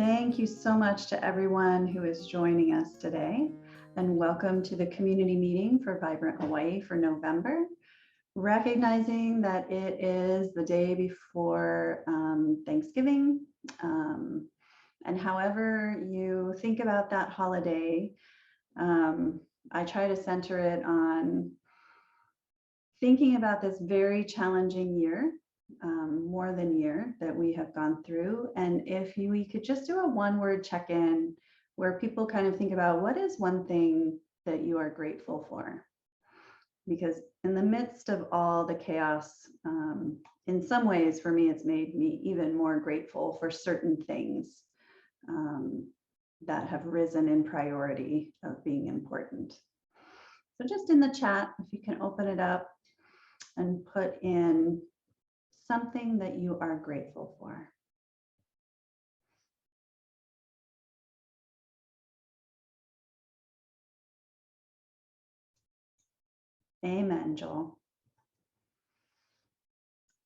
Thank you so much to everyone who is joining us today, and welcome to the community meeting for Vibrant Hawaii for November. Recognizing that it is the day before Thanksgiving, and however you think about that holiday, I try to center it on thinking about this very challenging year, more than year that we have gone through. And if we could just do a one-word check-in where people kind of think about what is one thing that you are grateful for? Because in the midst of all the chaos, in some ways for me, it's made me even more grateful for certain things that have risen in priority of being important. So just in the chat, if you can open it up and put in something that you are grateful for. Amen, Joel.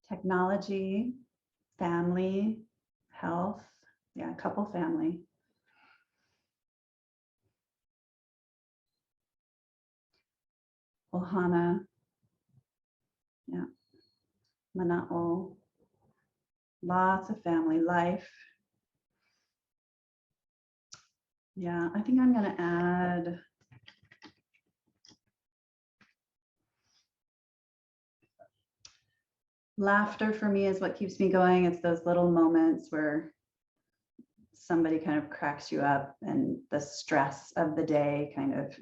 Technology, family, health, yeah, couple family. Ohana, yeah, mana'o, lots of family life. Yeah, I think I'm gonna add laughter. For me is what keeps me going. It's those little moments where somebody kind of cracks you up and the stress of the day kind of,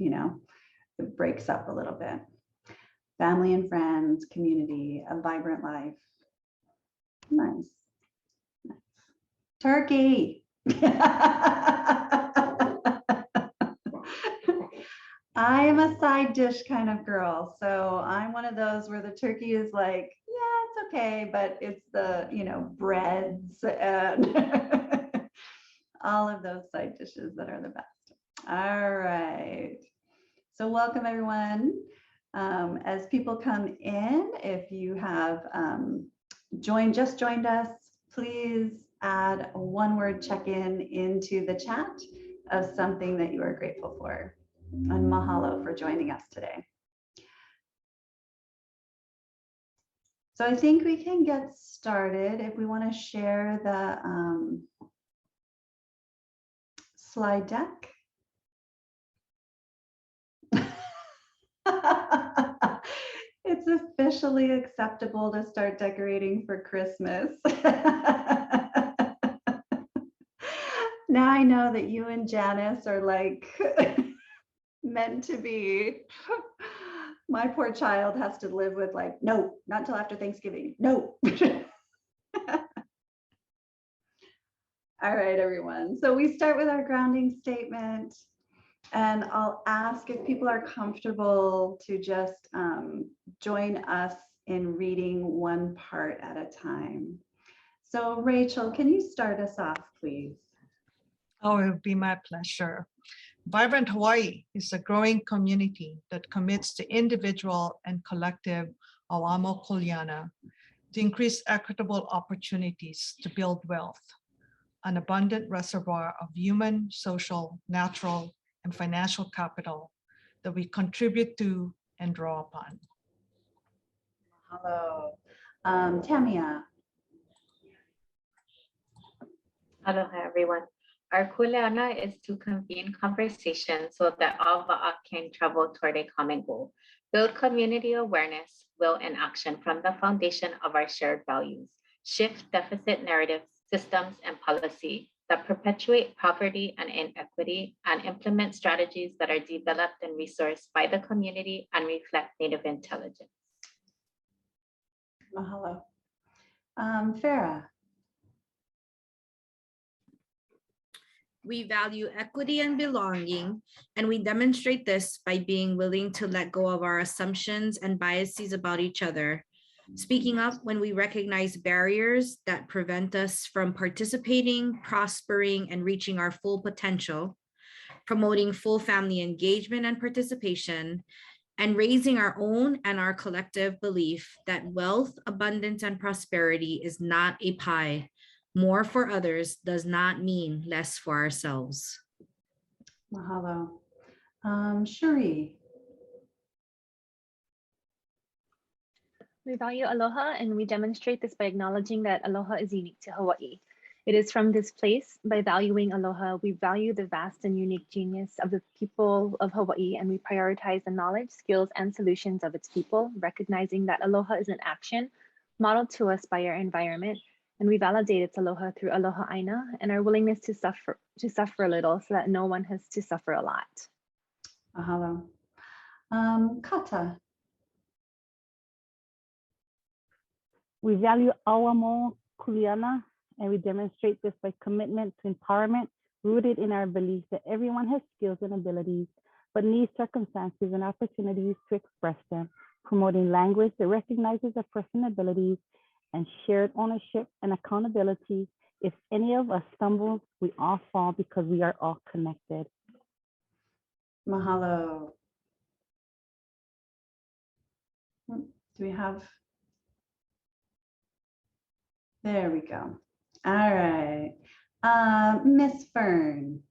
it breaks up a little bit. Family and friends, community, a vibrant life. Nice. Nice. Turkey. I am a side dish kind of girl. So I'm one of those where the turkey is like, yeah, it's okay, but it's the, breads and all of those side dishes that are the best. All right. So welcome everyone. As people come in, if you have just joined us, please add a one-word check-in into the chat of something that you are grateful for. And mahalo for joining us today. So I think we can get started. If we want to share the slide deck. It's officially acceptable to start decorating for Christmas. Now I know that you and Janice are like meant to be. My poor child has to live with like, no, not until after Thanksgiving. No. All right, everyone. So we start with our grounding statement. And I'll ask if people are comfortable to just join us in reading one part at a time. So Rachel, can you start us off, please? Oh, it would be my pleasure. Vibrant Hawaii is a growing community that commits to individual and collective awamo kuleana to increase equitable opportunities to build wealth, an abundant reservoir of human, social, natural, and financial capital that we contribute to and draw upon. Hello. Tamia. Aloha, everyone. Our kuleana is to convene conversation so that all va'a can travel toward a common goal, build community awareness, will, and action from the foundation of our shared values, shift deficit narratives, systems, and policy that perpetuate poverty and inequity, and implement strategies that are developed and resourced by the community and reflect Native intelligence. Mahalo. Farah. We value equity and belonging, and we demonstrate this by being willing to let go of our assumptions and biases about each other, speaking up when we recognize barriers that prevent us from participating, prospering, and reaching our full potential, promoting full family engagement and participation, and raising our own and our collective belief that wealth, abundance, and prosperity is not a pie, More for others does not mean less for ourselves. Mahalo. Cherie. We value aloha, and we demonstrate this by acknowledging that aloha is unique to Hawaii. It is from this place, by valuing aloha, we value the vast and unique genius of the people of Hawaii, and we prioritize the knowledge, skills, and solutions of its people, recognizing that aloha is an action modeled to us by our environment, and we validate its aloha through aloha aina and our willingness to suffer a little so that no one has to suffer a lot. Mahalo. Kata. We value Awamo Kuleana, and we demonstrate this by commitment to empowerment rooted in our belief that everyone has skills and abilities, but needs circumstances and opportunities to express them, promoting language that recognizes a person's abilities and shared ownership and accountability. If any of us stumbles, we all fall because we are all connected. Mahalo. Do we have? There we go. All right. Miss Fern.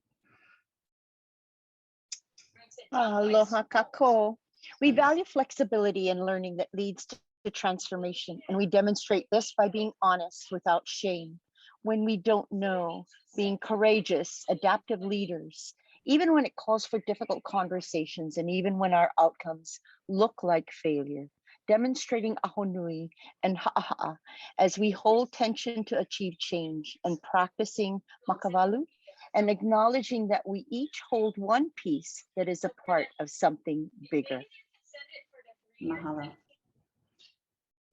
Aloha kako. We value flexibility and learning that leads to transformation, and we demonstrate this by being honest without shame. When we don't know, being courageous, adaptive leaders, even when it calls for difficult conversations, and even when our outcomes look like failure. Demonstrating ahonui and ha'aha'a as we hold tension to achieve change, and practicing makavalu and acknowledging that we each hold one piece that is a part of something bigger. Mahalo.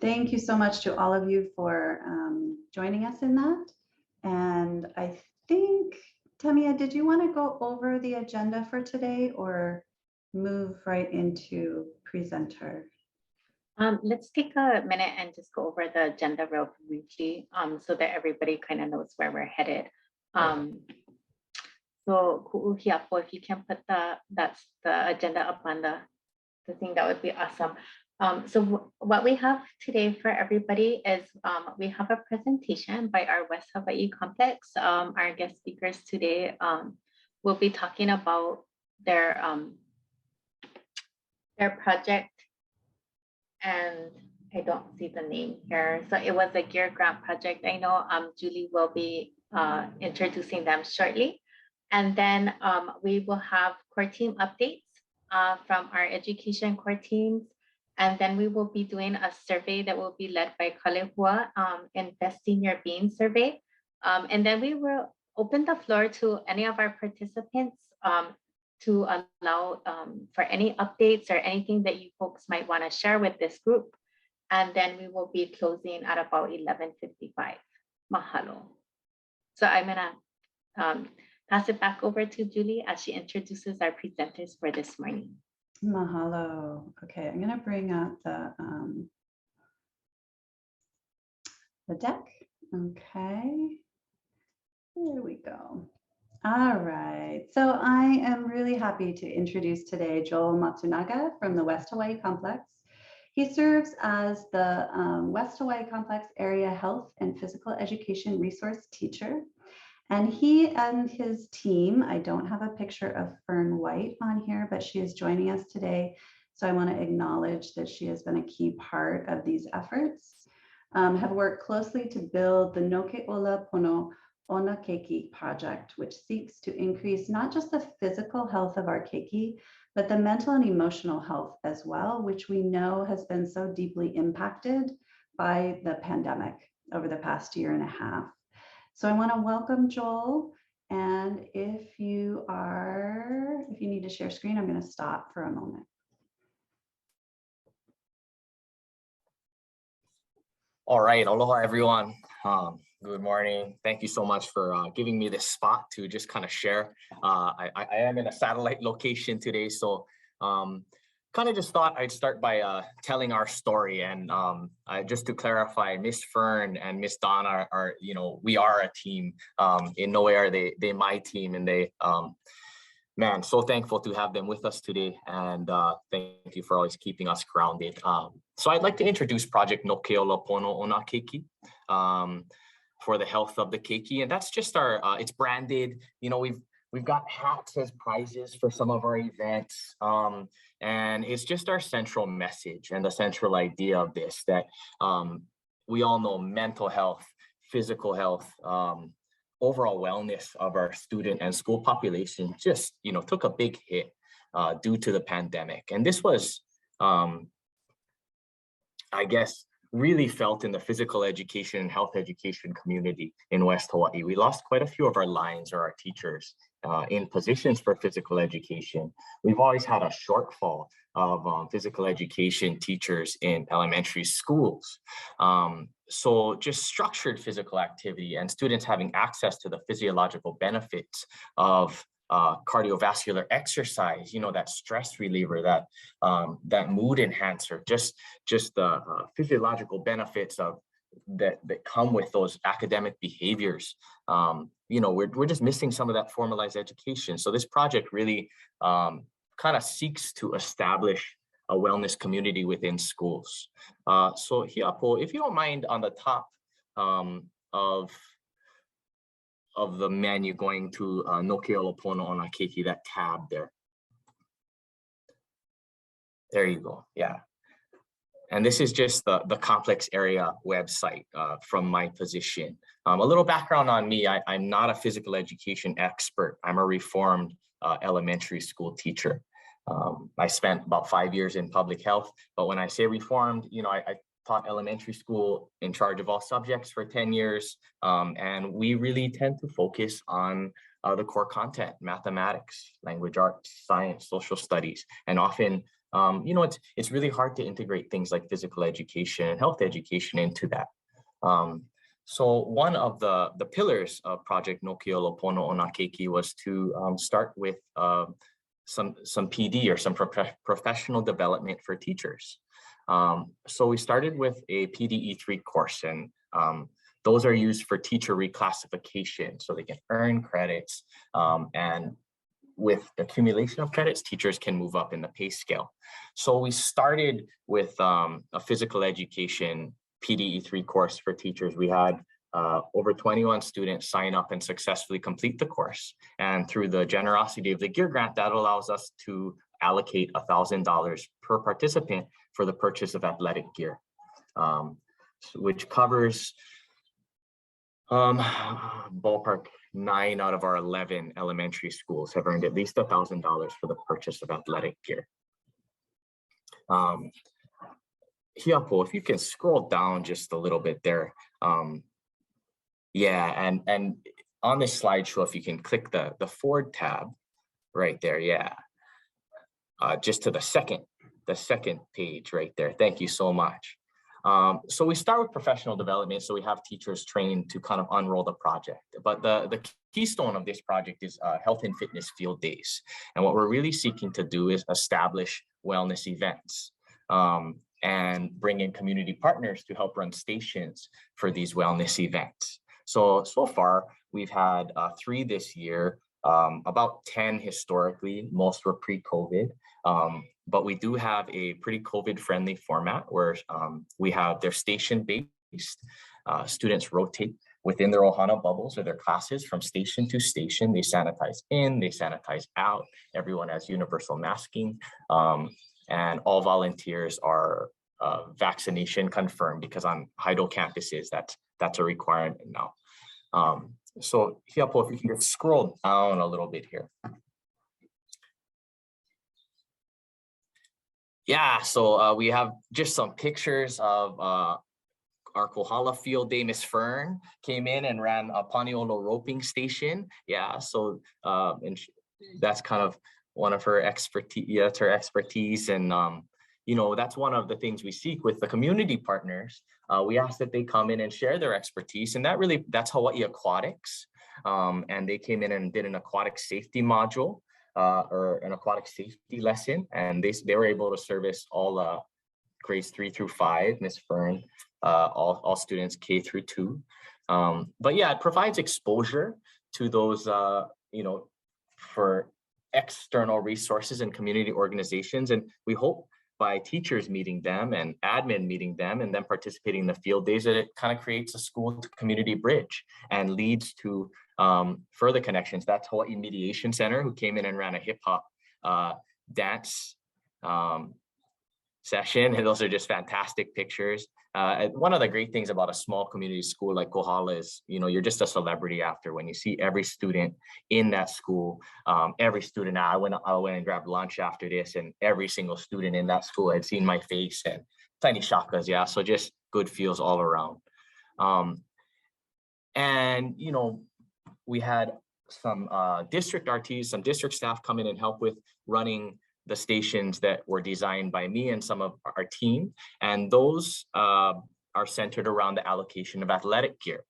Thank you so much to all of you for joining us in that. And I think, Tamia, did you want to go over the agenda for today or move right into presenter? Let's take a minute and just go over the agenda real briefly so that everybody kind of knows where we're headed. So Ku'uhiapo, if you can put that's the agenda up on the thing, that would be awesome. So what we have today for everybody is we have a presentation by our West Hawaii complex. Our guest speakers today will be talking about their project, and I don't see the name here. So it was a GEAR grant project. I know Julie will be introducing them shortly. And then we will have core team updates from our education core teams. And then we will be doing a survey that will be led by Kalehua, Investing Your Being survey. And then we will open the floor to any of our participants to allow for any updates or anything that you folks might want to share with this group. And then we will be closing at about 11:55. Mahalo. So I'm gonna pass it back over to Julie as she introduces our presenters for this morning. Mahalo. Okay, I'm gonna bring up the deck. Okay, here we go. All right, so I am really happy to introduce today Joel Matsunaga from the West Hawaii Complex. He serves as the West Hawaii Complex Area Health and Physical Education Resource Teacher. And he and his team, I don't have a picture of Fern White on here, but she is joining us today. So I want to acknowledge that she has been a key part of these efforts, have worked closely to build the Noke Ola Pono Ona Keiki project, which seeks to increase not just the physical health of our keiki, but the mental and emotional health as well, which we know has been so deeply impacted by the pandemic over the past year and a half. So I want to welcome Joel. And if you need to share screen, I'm going to stop for a moment. All right, aloha everyone. Good morning. Thank you so much for giving me this spot to just kind of share. I am in a satellite location today, so kind of just thought I'd start by telling our story. And just to clarify, Miss Fern and Miss Donna are, we are a team. In no way are they my team, and they, man, so thankful to have them with us today. And thank you for always keeping us grounded. So I'd like to introduce Project Noke Ola Pono Ona Keiki. for the health of the keiki. And that's just our, it's branded, you know, we've got hats as prizes for some of our events. And it's just our central message and the central idea of this, that we all know mental health, physical health, overall wellness of our student and school population just, you know, took a big hit due to the pandemic. And this was, I guess, really felt in the physical education and health education community in West Hawaii. We lost quite a few of our lines or our teachers in positions for physical education. We've always had a shortfall of physical education teachers in elementary schools. So just structured physical activity and students having access to the physiological benefits of cardiovascular exercise, you know, that stress reliever, that mood enhancer, just the physiological benefits of that come with those academic behaviors. You know, we're just missing some of that formalized education. So this project really kind of seeks to establish a wellness community within schools. So Hiapo, if you don't mind, on the top of the menu, going to No Ke Olopono Ona Keiki, that tab there. There you go, yeah. And this is just the complex area website from my position. A little background on me, I'm not a physical education expert. I'm a reformed elementary school teacher. I spent about 5 years in public health, but when I say reformed, you know, I taught elementary school in charge of all subjects for 10 years. And we really tend to focus on the core content, mathematics, language arts, science, social studies. And often, you know, it's really hard to integrate things like physical education and health education into that. So one of the pillars of Project No Ke Olopono Ona Keiki was to start with some PD or some professional development for teachers. So we started with a PDE3 course, and those are used for teacher reclassification, so they can earn credits, and with accumulation of credits, teachers can move up in the pay scale. So we started with a physical education PDE3 course for teachers. We had over 21 students sign up and successfully complete the course. And through the generosity of the Gear Grant, that allows us to allocate $1,000 per participant for the purchase of athletic gear, which covers ballpark 9 out of our 11 elementary schools have earned at least $1,000 for the purchase of athletic gear. Hiapo, if you can scroll down just a little bit there. Yeah, and on this slideshow, if you can click the forward tab right there, yeah. Just to the second page right there. Thank you so much. So we start with professional development. So we have teachers trained to kind of unroll the project. But the keystone of this project is health and fitness field days. And what we're really seeking to do is establish wellness events and bring in community partners to help run stations for these wellness events. So far, we've had 3 this year, about 10 historically, most were pre-COVID. But we do have a pretty COVID-friendly format where they're station-based. Students rotate within their Ohana bubbles or their classes from station to station. They sanitize in, they sanitize out. Everyone has universal masking. And all volunteers are vaccination confirmed, because on Haido campuses, that's a requirement now. So Hiapo, if you can just scroll down a little bit here. Yeah, so we have just some pictures of our Kohala field day. Miss Fern came in and ran a Paniolo roping station. Yeah, so and that's kind of one of her expertise. Yeah, that's her expertise, and you know, that's one of the things we seek with the community partners. We ask that they come in and share their expertise, and that's Hawaii Aquatics. And they came in and did an aquatic safety module. Or an aquatic safety lesson, and they were able to service all grades 3 through 5, Miss Fern, all students K through 2. But yeah, it provides exposure to those, you know, for external resources and community organizations, and we hope by teachers meeting them and admin meeting them and then participating in the field days, that it kind of creates a school to community bridge and leads to further connections. That's Hawaiʻi Mediation Center, who came in and ran a hip hop dance session, and those are just fantastic pictures. One of the great things about a small community school like Kohala is, you're just a celebrity after when you see every student in that school. Every student, I went and grabbed lunch after this, and every single student in that school had seen my face and tiny shakas. Yeah, so just good feels all around. And we had some district RTs, some district staff come in and help with running the stations that were designed by me and some of our team. And those are centered around the allocation of athletic gear.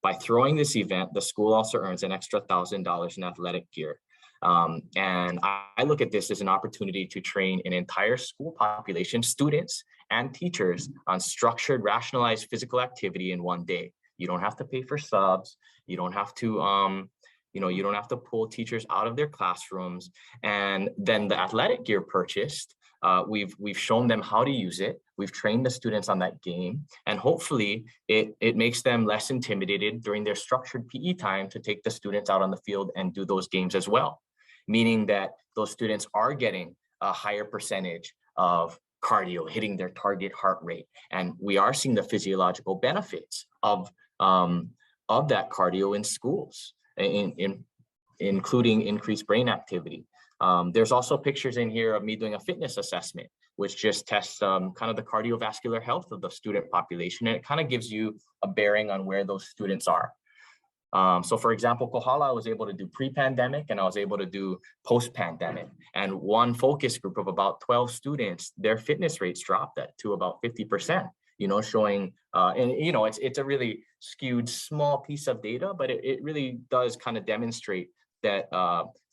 By throwing this event, the school also earns an extra $1,000 in athletic gear. And I look at this as an opportunity to train an entire school population, students and teachers, on structured, rationalized physical activity in one day. You don't have to pay for subs. You don't have to you don't have to pull teachers out of their classrooms. And then the athletic gear purchased, we've shown them how to use it. We've trained the students on that game, and hopefully it makes them less intimidated during their structured PE time to take the students out on the field and do those games as well. Meaning that those students are getting a higher percentage of cardio, hitting their target heart rate. And we are seeing the physiological benefits of that cardio in schools, including increased brain activity. There's also pictures in here of me doing a fitness assessment, which just tests kind of the cardiovascular health of the student population. And it kind of gives you a bearing on where those students are. So for example, Kohala, I was able to do pre-pandemic and I was able to do post-pandemic. And one focus group of about 12 students, their fitness rates dropped to about 50%, showing, and it's a really skewed small piece of data, but it really does kind of demonstrate that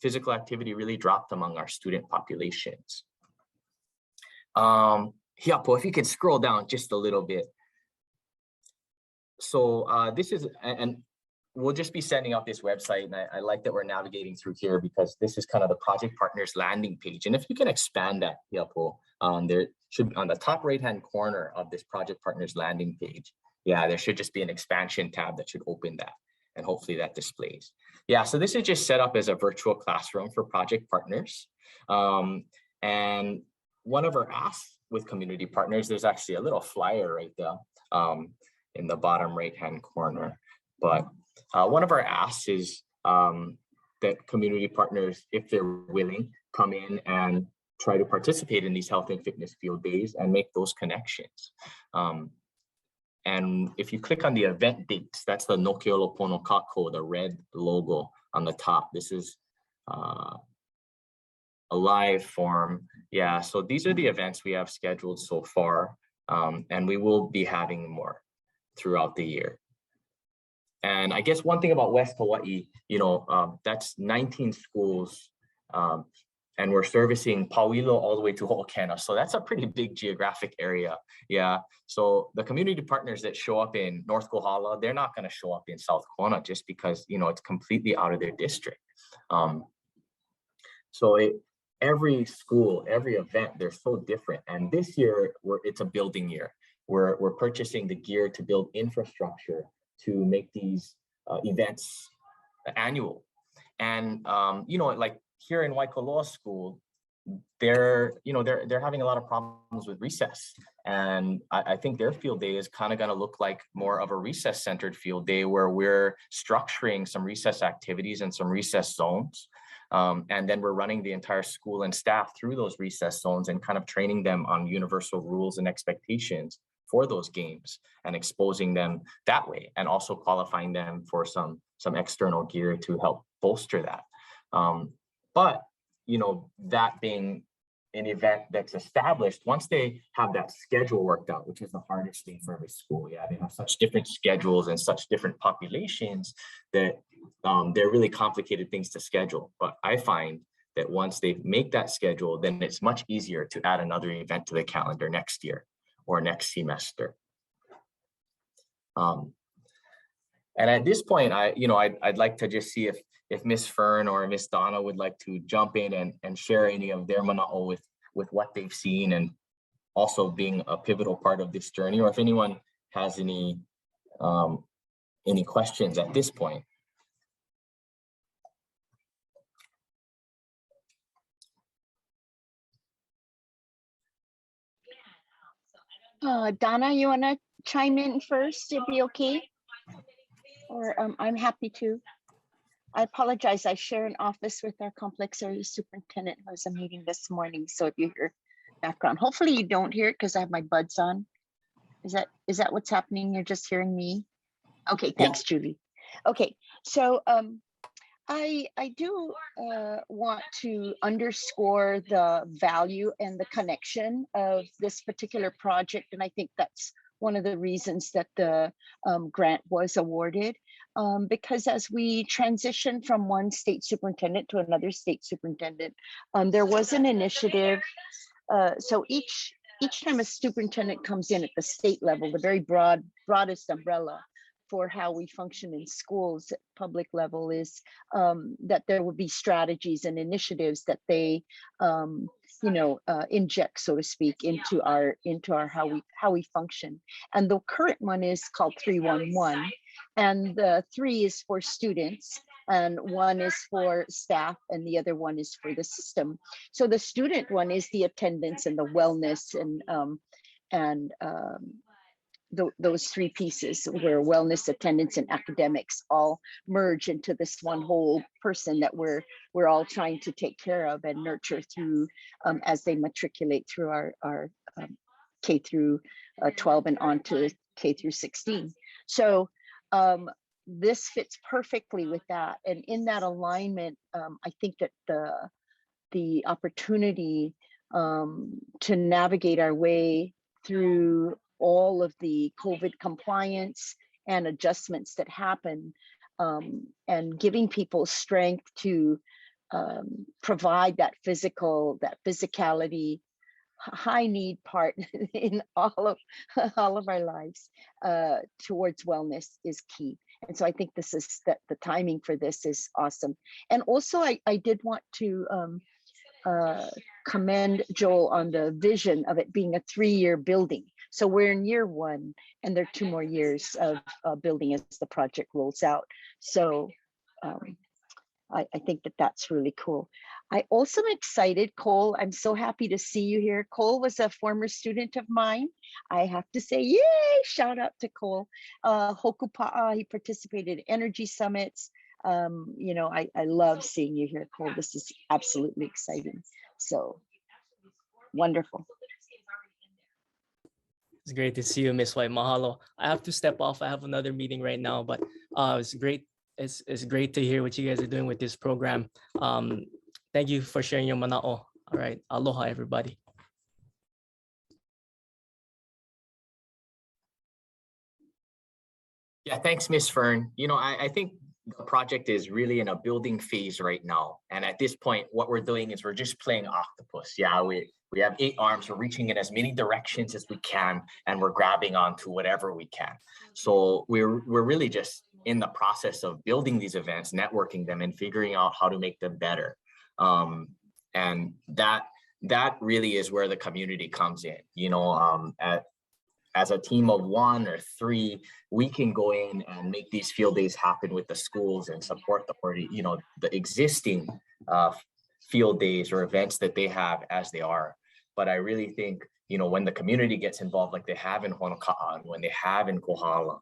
physical activity really dropped among our student populations. Hiapo, if you could scroll down just a little bit. So this is, and we'll just be sending out this website, and I like that we're navigating through here because this is kind of the project partners landing page. And if you can expand that, Hiapo, there should, on the top right-hand corner of this project partners landing page, yeah, there should just be an expansion tab that should open that, and hopefully that displays. Yeah, so this is just set up as a virtual classroom for project partners. And one of our asks with community partners, there's actually a little flyer right there in the bottom right-hand corner. But one of our asks is that community partners, if they're willing, come in and try to participate in these health and fitness field days and make those connections. And if you click on the event dates, that's the No Keolo Pono Kako, the red logo on the top. This is a live form. Yeah, so these are the events we have scheduled so far, and we will be having more throughout the year. And I guess one thing about West Hawaii, that's 19 schools, and we're servicing Pauilo all the way to Ho'okena. So that's a pretty big geographic area. Yeah. So the community partners that show up in North Kohala, they're not going to show up in South Kona just because, it's completely out of their district. So every school, every event, they're so different. And this year, it's a building year. We're purchasing the gear to build infrastructure to make these events annual. And, like here in Waikoloa School, they're having a lot of problems with recess. And I think their field day is kind of going to look like more of a recess centered field day where we're structuring some recess activities and some recess zones. And then we're running the entire school and staff through those recess zones and kind of training them on universal rules and expectations for those games and exposing them that way, and also qualifying them for some external gear to help bolster that. But that being an event that's established, once they have that schedule worked out, which is the hardest thing for every school. Yeah, they have such different schedules and such different populations that they're really complicated things to schedule. But I find that once they make that schedule, then it's much easier to add another event to the calendar next year or next semester. And at this point, I'd like to just see if Miss Fern or Miss Donna would like to jump in and share any of their mana'o with what they've seen and also being a pivotal part of this journey, or if anyone has any questions at this point. Donna, you want to chime in first? It'd be okay? Or I'm happy to. I apologize. I share an office with our complex area superintendent who has a meeting this morning. So if you hear background, hopefully you don't hear it because I have my buds on. Is that what's happening? You're just hearing me? Okay, thanks, Julie. Okay, so I do want to underscore the value and the connection of this particular project, and I think that's one of the reasons that the grant was awarded, because as we transition from one state superintendent to another state superintendent, there was an initiative. So each time a superintendent comes in at the state level, the very broadest umbrella for how we function in schools at public level is that there will be strategies and initiatives that they inject, so to speak, into our how we function. And the current one is called 311, and the 3 is for students, and 1 is for staff, and the other one is for the system. So the student one is the attendance and the wellness and those 3 pieces where wellness, attendance, and academics all merge into this one whole person that we're all trying to take care of and nurture through as they matriculate through our K through 12 and on to K through 16. So this fits perfectly with that. And in that alignment, I think that the opportunity to navigate our way through all of the COVID compliance and adjustments that happen, and giving people strength to provide that physicality, high need part in all of our lives towards wellness is key. And so I think this is that the timing for this is awesome. And also I did want to commend Joel on the vision of it being a 3-year building. So we're in year 1, and there are 2 more years of building as the project rolls out. So I think that that's really cool. I also am excited, Cole. I'm so happy to see you here. Cole was a former student of mine. I have to say, yay, shout out to Cole. Hokupa'a, he participated in energy summits. I love seeing you here, Cole. This is absolutely exciting. So wonderful. It's great to see you, Miss White. Mahalo. I have to step off. I have another meeting right now, but it's great. It's great to hear what you guys are doing with this program. Thank you for sharing your mana'o. All right. Aloha, everybody. Yeah, thanks, Miss Fern. I think the project is really in a building phase right now. And at this point, what we're doing is we're just playing octopus. Yeah, we have 8 arms. We're reaching in as many directions as we can, and we're grabbing onto whatever we can. So we're really just in the process of building these events, networking them, and figuring out how to make them better. And that really is where the community comes in. As a team of 1 or 3, we can go in and make these field days happen with the schools and support the existing field days or events that they have as they are. But I really think, when the community gets involved, like they have in Honoka'a and when they have in Kohala,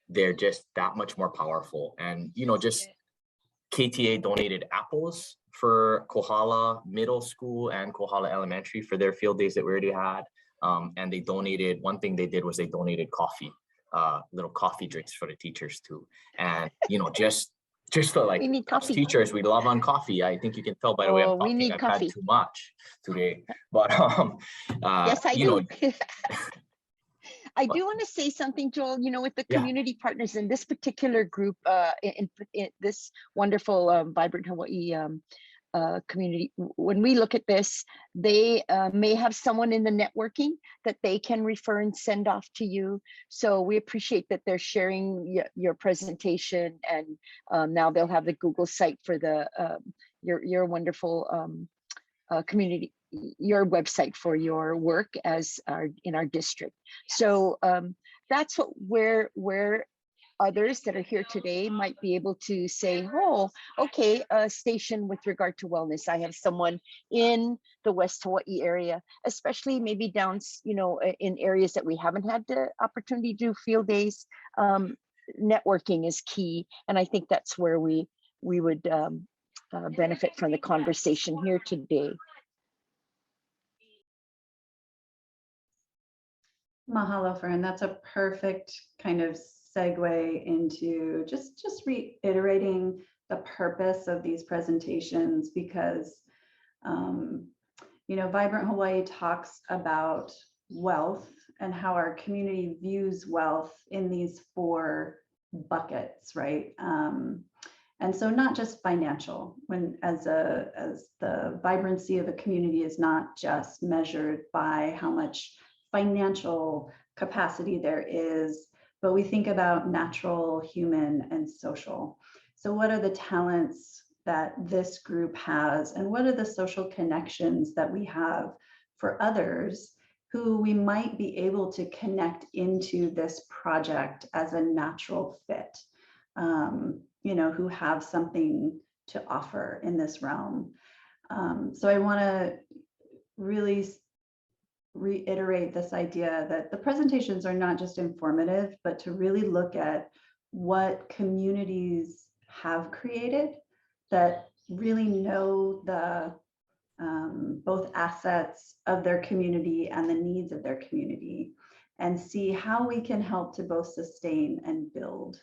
they're just that much more powerful. And, just KTA donated apples for Kohala Middle School and Kohala Elementary for their field days that we already had. And they donated, one thing they did was they donated coffee, little coffee drinks for the teachers too. And, just for like us teachers, we love on coffee. I think you can tell by the way I'm talking, I've had too much today. But yes, I do. I do want to say something, Joel, with the community partners in this particular group, in this wonderful Vibrant Hawaii community. When we look at this, they may have someone in the networking that they can refer and send off to you. So we appreciate that they're sharing your presentation, and now they'll have the Google site for the your wonderful community your website for your work as in our district. So that's where others that are here today might be able to say, oh, okay, a station with regard to wellness. I have someone in the West Hawaii area, especially maybe down, in areas that we haven't had the opportunity to do field days. Networking is key. And I think that's where we would benefit from the conversation here today. Mahalo, Fern. That's a perfect kind of segue into just reiterating the purpose of these presentations, because Vibrant Hawaii talks about wealth and how our community views wealth in these 4 buckets, right? And so not just financial, as the vibrancy of a community is not just measured by how much financial capacity there is, but we think about natural, human, and social. So what are the talents that this group has, and what are the social connections that we have for others who we might be able to connect into this project as a natural fit, who have something to offer in this realm. So I want to really reiterate this idea that the presentations are not just informative, but to really look at what communities have created that really know the both assets of their community and the needs of their community, and see how we can help to both sustain and build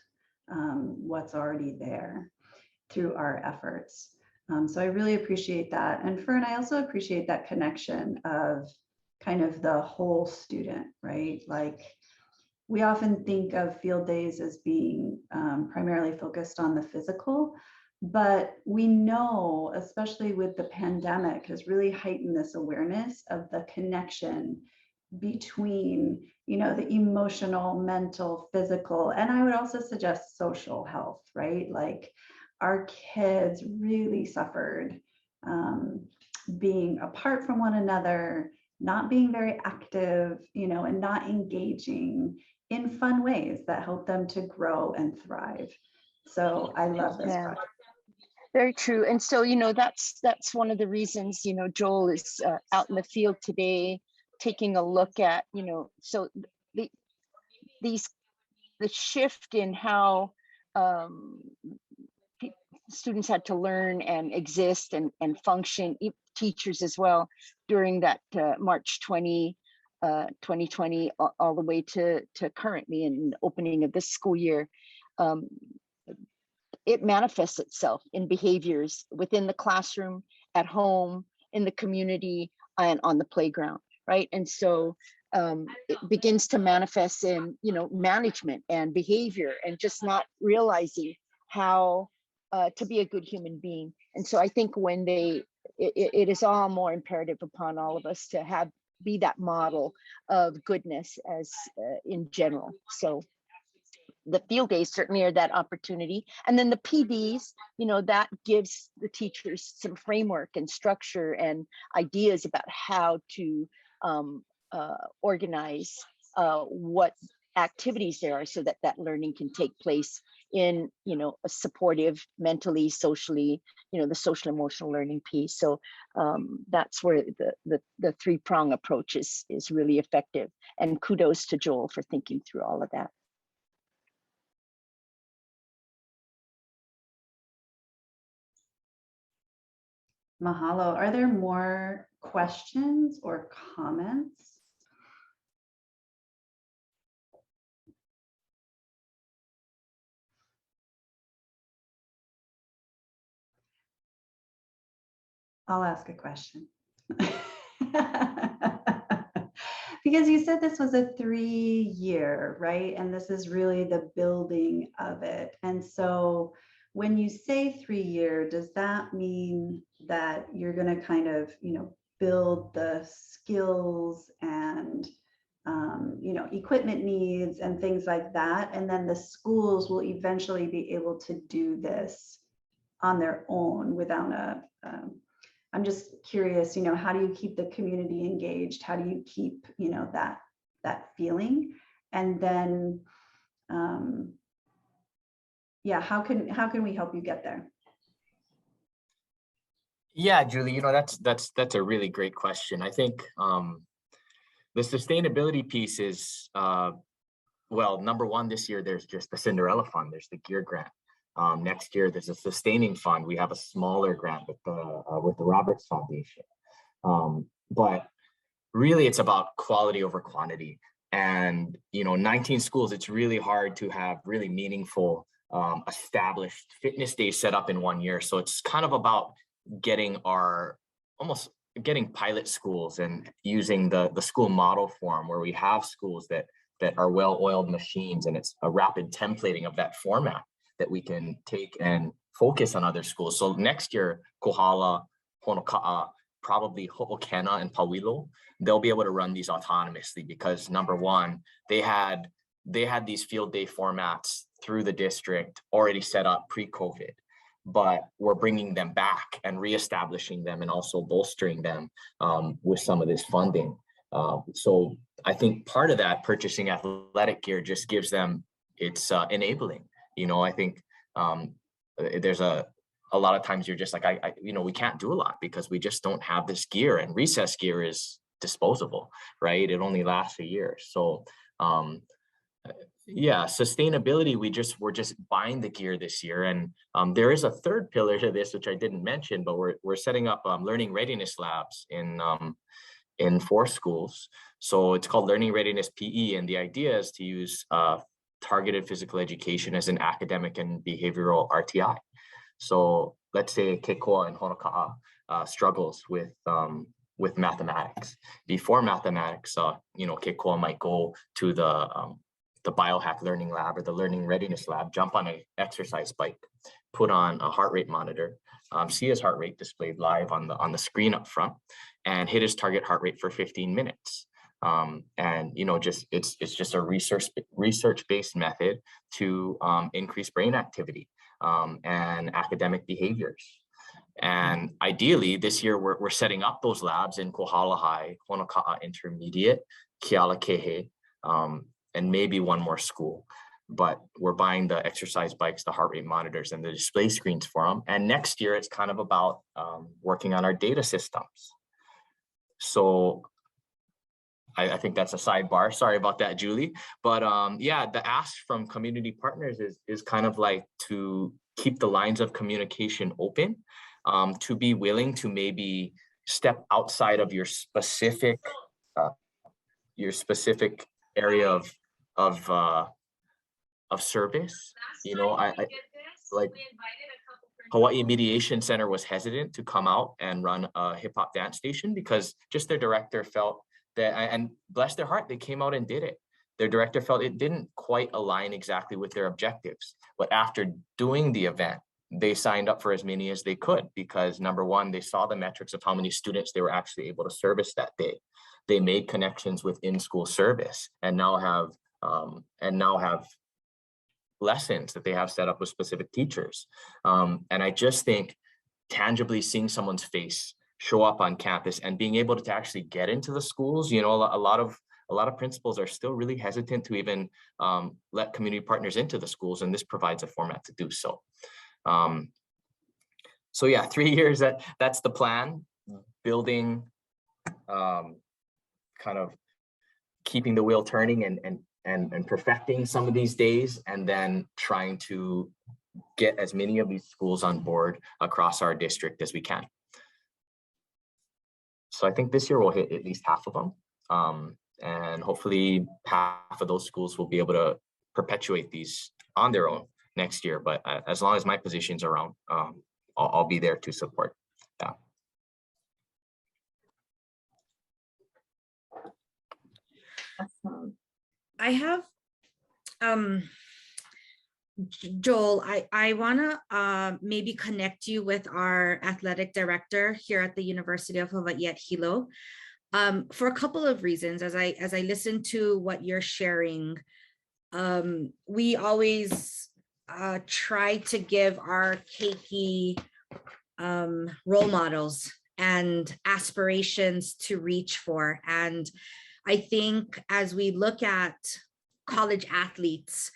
what's already there through our efforts. So I really appreciate that. And Fern, I also appreciate that connection of kind of the whole student, right? Like, we often think of field days as being primarily focused on the physical, but we know, especially with the pandemic, has really heightened this awareness of the connection between, the emotional, mental, physical, and I would also suggest social health, right? Like, our kids really suffered being apart from one another, not being very active, and not engaging in fun ways that help them to grow and thrive. So I love this project. Very true. And so, that's one of the reasons, Joel is out in the field today, taking a look at, so the shift in how students had to learn and exist and function, teachers as well, during that March 2020 all the way to currently in opening of this school year. It manifests itself in behaviors within the classroom, at home, in the community, and on the playground, right? And so it begins to manifest in, management and behavior, and just not realizing how to be a good human being. And so I think when it is all more imperative upon all of us to be that model of goodness as in general. So the field days certainly are that opportunity. And then the PDs, that gives the teachers some framework and structure and ideas about how to organize what activities there are, so that learning can take place in, a supportive, mentally, socially, the social emotional learning piece. So that's where the 3-prong approach is really effective. And kudos to Joel for thinking through all of that. Mahalo. Are there more questions or comments? I'll ask a question. Because you said this was a 3-year, right? And this is really the building of it. And so when you say 3-year, does that mean that you're going to kind of, build the skills and, equipment needs and things like that, and then the schools will eventually be able to do this on their own without I'm just curious, how do you keep the community engaged? How do you keep, that feeling? And then, yeah, how can we help you get there? Yeah, Julie, that's a really great question. I think the sustainability piece is, well, number one, this year there's just the Cinderella Fund, there's the Gear Grant. Next year there's a sustaining fund. We have a smaller grant with the Roberts Foundation. But really it's about quality over quantity. And 19 schools, it's really hard to have really meaningful established fitness days set up in 1 year. So it's kind of about getting pilot schools and using the school model form, where we have schools that are well-oiled machines, and it's a rapid templating of that format that we can take and focus on other schools. So next year, Kohala, Honoka'a, probably Ho'okana and Pauilo, they'll be able to run these autonomously, because number one, they had these field day formats through the district already set up pre-COVID, but we're bringing them back and reestablishing them and also bolstering them with some of this funding. So I think part of that, purchasing athletic gear, just gives them, it's enabling. I think there's a lot of times you're just like, we can't do a lot because we just don't have this gear, and recess gear is disposable, right? It only lasts a year. So yeah, sustainability, we're just buying the gear this year. And there is a third pillar to this, which I didn't mention, but we're setting up learning readiness labs in 4 schools. So it's called Learning Readiness PE. And the idea is to use targeted physical education as an academic and behavioral RTI. So let's say Kekoa and Honoka'a struggles with mathematics. Before mathematics, Kekoa might go to the biohack learning lab or the learning readiness lab, jump on an exercise bike, put on a heart rate monitor, see his heart rate displayed live on the screen up front, and hit his target heart rate for 15 minutes. And it's just a research-based method to increase brain activity and academic behaviors. And ideally, this year we're setting up those labs in Kohala High, Honoka'a Intermediate, Kealakehe, and maybe one more school. But we're buying the exercise bikes, the heart rate monitors, and the display screens for them. And next year, it's kind of about working on our data systems. So I think that's a sidebar. Sorry about that, Julie. But yeah, the ask from community partners is kind of like to keep the lines of communication open, to be willing to maybe step outside of your specific area of service. I like Hawaiʻi Mediation Center was hesitant to come out and run a hip hop dance station because just their director felt that, and bless their heart, they came out and did it. Their director felt it didn't quite align exactly with their objectives. But after doing the event, they signed up for as many as they could because number one, they saw the metrics of how many students they were actually able to service that day. They made connections with in-school service and now have lessons that they have set up with specific teachers. And I just think tangibly seeing someone's face show up on campus and being able to actually get into the schools, a lot of principals are still really hesitant to even let community partners into the schools, and this provides a format to do so. So yeah, 3 years, that's the plan, building, kind of keeping the wheel turning and perfecting some of these days, and then trying to get as many of these schools on board across our district as we can. So I think this year we'll hit at least half of them. And hopefully half of those schools will be able to perpetuate these on their own next year. But as long as my position's around, I'll be there to support that. Awesome. I have, Joel, I want to maybe connect you with our athletic director here at the University of Hawaii at Hilo, for a couple of reasons. As I listen to what you're sharing, we always try to give our keiki role models and aspirations to reach for. And I think as we look at college athletes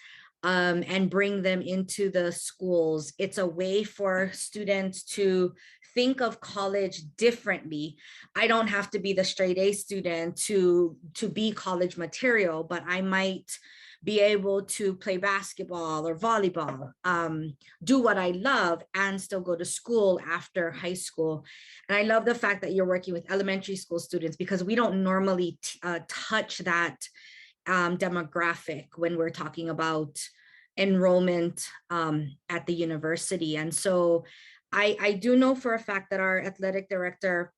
and bring them into the schools, it's a way for students to think of college differently. I don't have to be the straight A student to be college material, but I might be able to play basketball or volleyball, do what I love and still go to school after high school. And I love the fact that you're working with elementary school students, because we don't normally touch that demographic when we're talking about enrollment at the university. And so I do know for a fact that our athletic director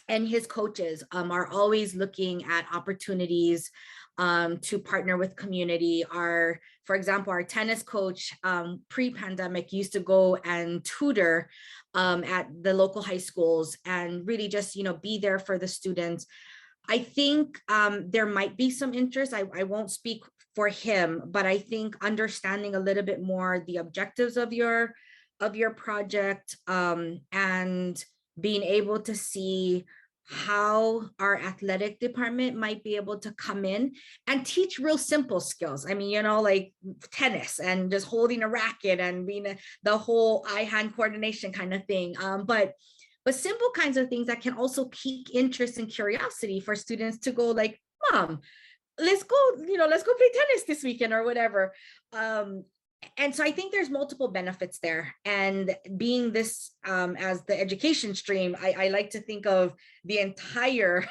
and his coaches are always looking at opportunities to partner with community. For example, our tennis coach pre-pandemic used to go and tutor at the local high schools and really just, be there for the students. I think there might be some interest. I won't speak for him, but I think understanding a little bit more the objectives of your project and being able to see how our athletic department might be able to come in and teach real simple skills. I mean, like tennis and just holding a racket and being the whole eye-hand coordination kind of thing. But simple kinds of things that can also pique interest and curiosity for students to go like, Mom, let's go play tennis this weekend or whatever. And so I think there's multiple benefits there. And being this as the education stream, I like to think of the entire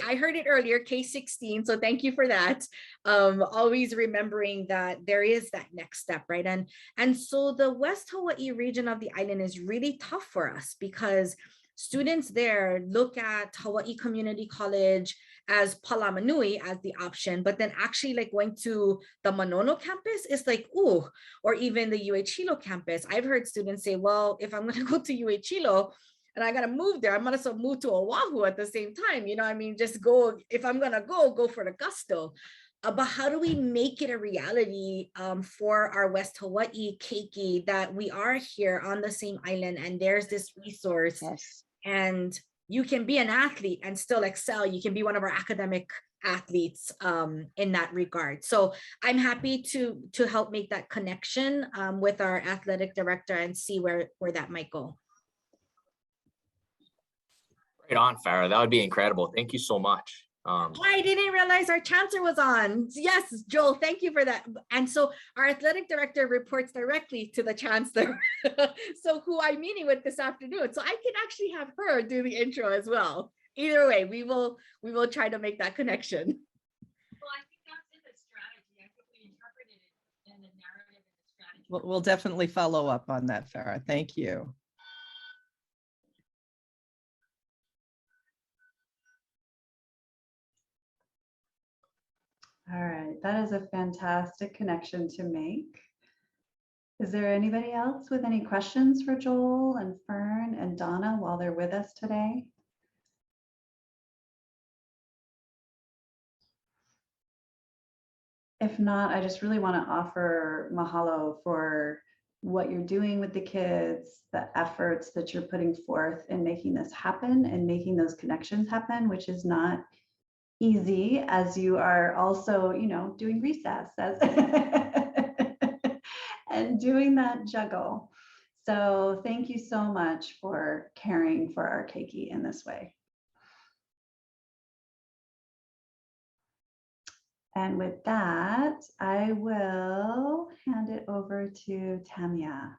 I heard it earlier, K-16. So thank you for that. Always remembering that there is that next step, right? And so the West Hawaii region of the island is really tough for us because students there look at Hawaii Community College as Palamanui as the option, but then actually like going to the Manono campus is like, ooh, or even the UH Hilo campus. I've heard students say, well, if I'm going to go to UH Hilo and I got to move there, I'm going to move to Oahu at the same time. Just go, if I'm going to go for the gusto. But how do we make it a reality for our West Hawaii keiki that we are here on the same island and there's this resource? Yes. And you can be an athlete and still excel. You can be one of our academic athletes in that regard. So I'm happy to help make that connection with our athletic director and see where that might go. Right on, Farah. That would be incredible. Thank you so much. I didn't realize our chancellor was on. Yes, Joel, thank you for that. And so our athletic director reports directly to the chancellor. So who I'm meeting with this afternoon. So I can actually have her do the intro as well. Either way, we will try to make that connection. Well, I think that's in the strategy. I think we interpreted it in the narrative and the strategy. We'll definitely follow up on that, Farah. Thank you. All right, that is a fantastic connection to make. Is there anybody else with any questions for Joel and Fern and Donna while they're with us today? If not, I just really want to offer mahalo for what you're doing with the kids, the efforts that you're putting forth in making this happen and making those connections happen, which is not easy as you are also, doing recess and doing that juggle. So thank you so much for caring for our keiki in this way. And with that, I will hand it over to Tamia.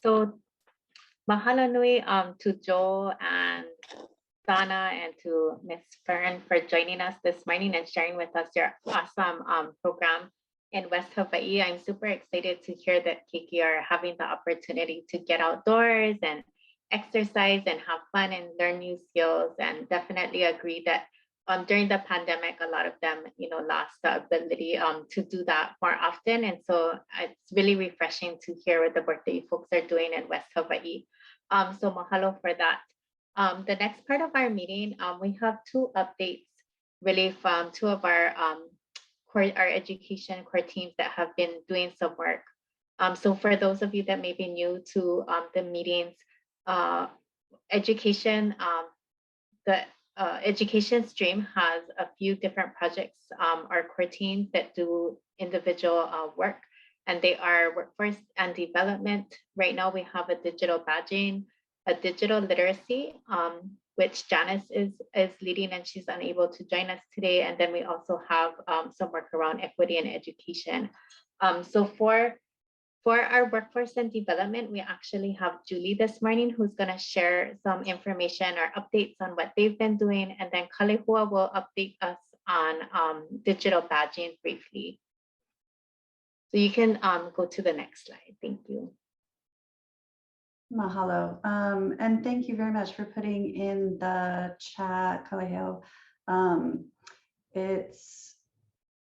So mahalo nui to Joel and Donna and to Miss Fern for joining us this morning and sharing with us your awesome program in West Hawaii. I'm super excited to hear that keiki are having the opportunity to get outdoors and exercise and have fun and learn new skills, and definitely agree that during the pandemic, a lot of them, lost the ability to do that more often. And so it's really refreshing to hear what the work that you folks are doing in West Hawaii. So mahalo for that. The next part of our meeting, we have two updates really from two of our education core teams that have been doing some work So for those of you that may be new to the meetings, education, the education stream has a few different projects, our core teams that do individual work, and they are workforce and development. Right now we have a digital badging, a digital literacy, which Janice is leading, and she's unable to join us today. And then we also have some work around equity and education. So for our workforce and development, we actually have Julie this morning who's going to share some information or updates on what they've been doing. And then Kalehua will update us on digital badging briefly. So you can go to the next slide. Thank you. Mahalo. And thank you very much for putting in the chat, Kalehua. It's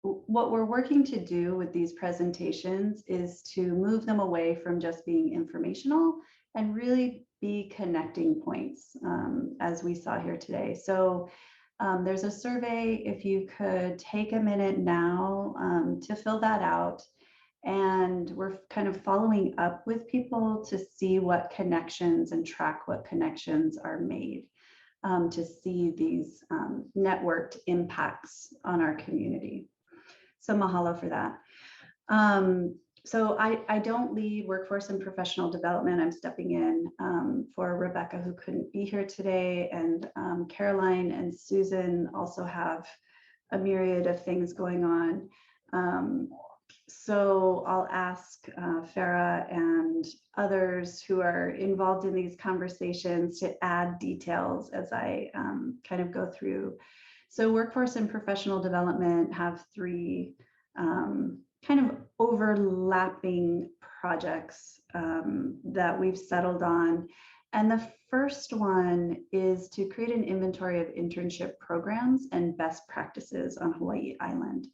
what we're working to do with these presentations is to move them away from just being informational and really be connecting points, as we saw here today. So there's a survey, if you could take a minute now to fill that out. And we're kind of following up with people to see what connections and track what connections are made to see these networked impacts on our community. So mahalo for that. So I don't lead workforce and professional development. I'm stepping in for Rebecca, who couldn't be here today. And Caroline and Susan also have a myriad of things going on. So I'll ask Farah and others who are involved in these conversations to add details as I kind of go through. So workforce and professional development have three kind of overlapping projects that we've settled on. And the first one is to create an inventory of internship programs and best practices on Hawaii Island.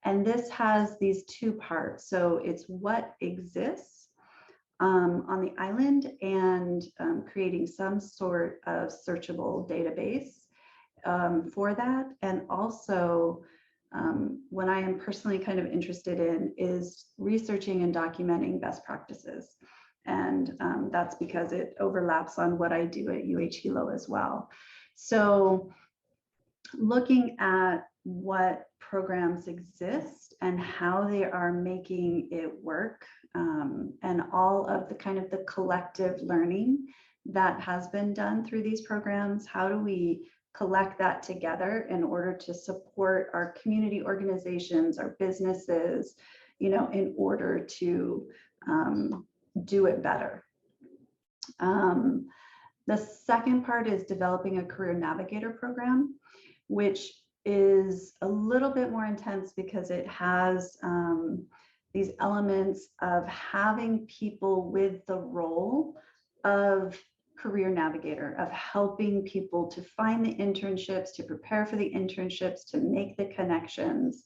And this has these two parts. So it's what exists on the island and creating some sort of searchable database for that. And also what I am personally kind of interested in is researching and documenting best practices. And that's because it overlaps on what I do at UH Hilo as well. So looking at what programs exist and how they are making it work, and all of the kind of the collective learning that has been done through these programs. How do we collect that together in order to support our community organizations, our businesses, you know, in order to do it better? The second part is developing a career navigator program, which is a little bit more intense because it has these elements of having people with the role of career navigator, of helping people to find the internships, to prepare for the internships, to make the connections,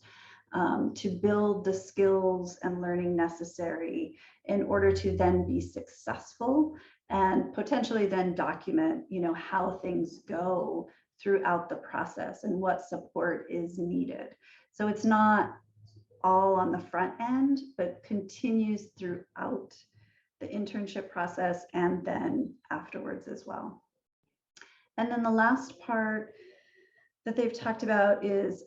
to build the skills and learning necessary in order to then be successful and potentially then document, you know, how things go throughout the process and what support is needed. So it's not all on the front end, but continues throughout the internship process and then afterwards as well. And then the last part that they've talked about is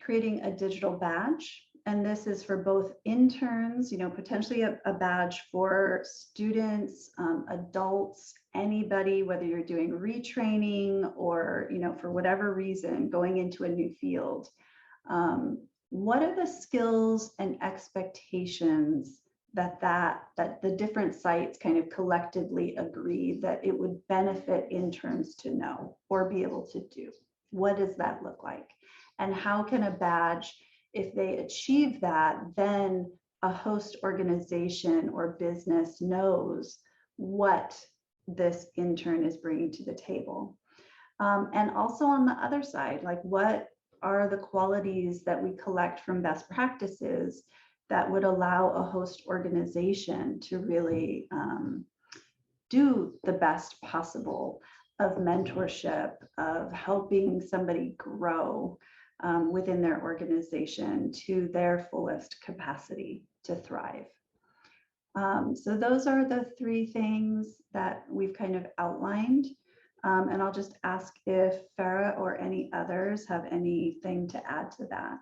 creating a digital badge. And this is for both interns, you know, potentially a badge for students, adults, anybody, whether you're doing retraining or, you know, for whatever reason, going into a new field. What are the skills and expectations that the different sites kind of collectively agree that it would benefit interns to know or be able to do? What does that look like? And how can a badge, if they achieve that, then a host organization or business knows what this intern is bringing to the table? And also on the other side, like what are the qualities that we collect from best practices that would allow a host organization to really do the best possible of mentorship, of helping somebody grow within their organization to their fullest capacity to thrive. So those are the three things that we've kind of outlined. And I'll just ask if Farah or any others have anything to add to that.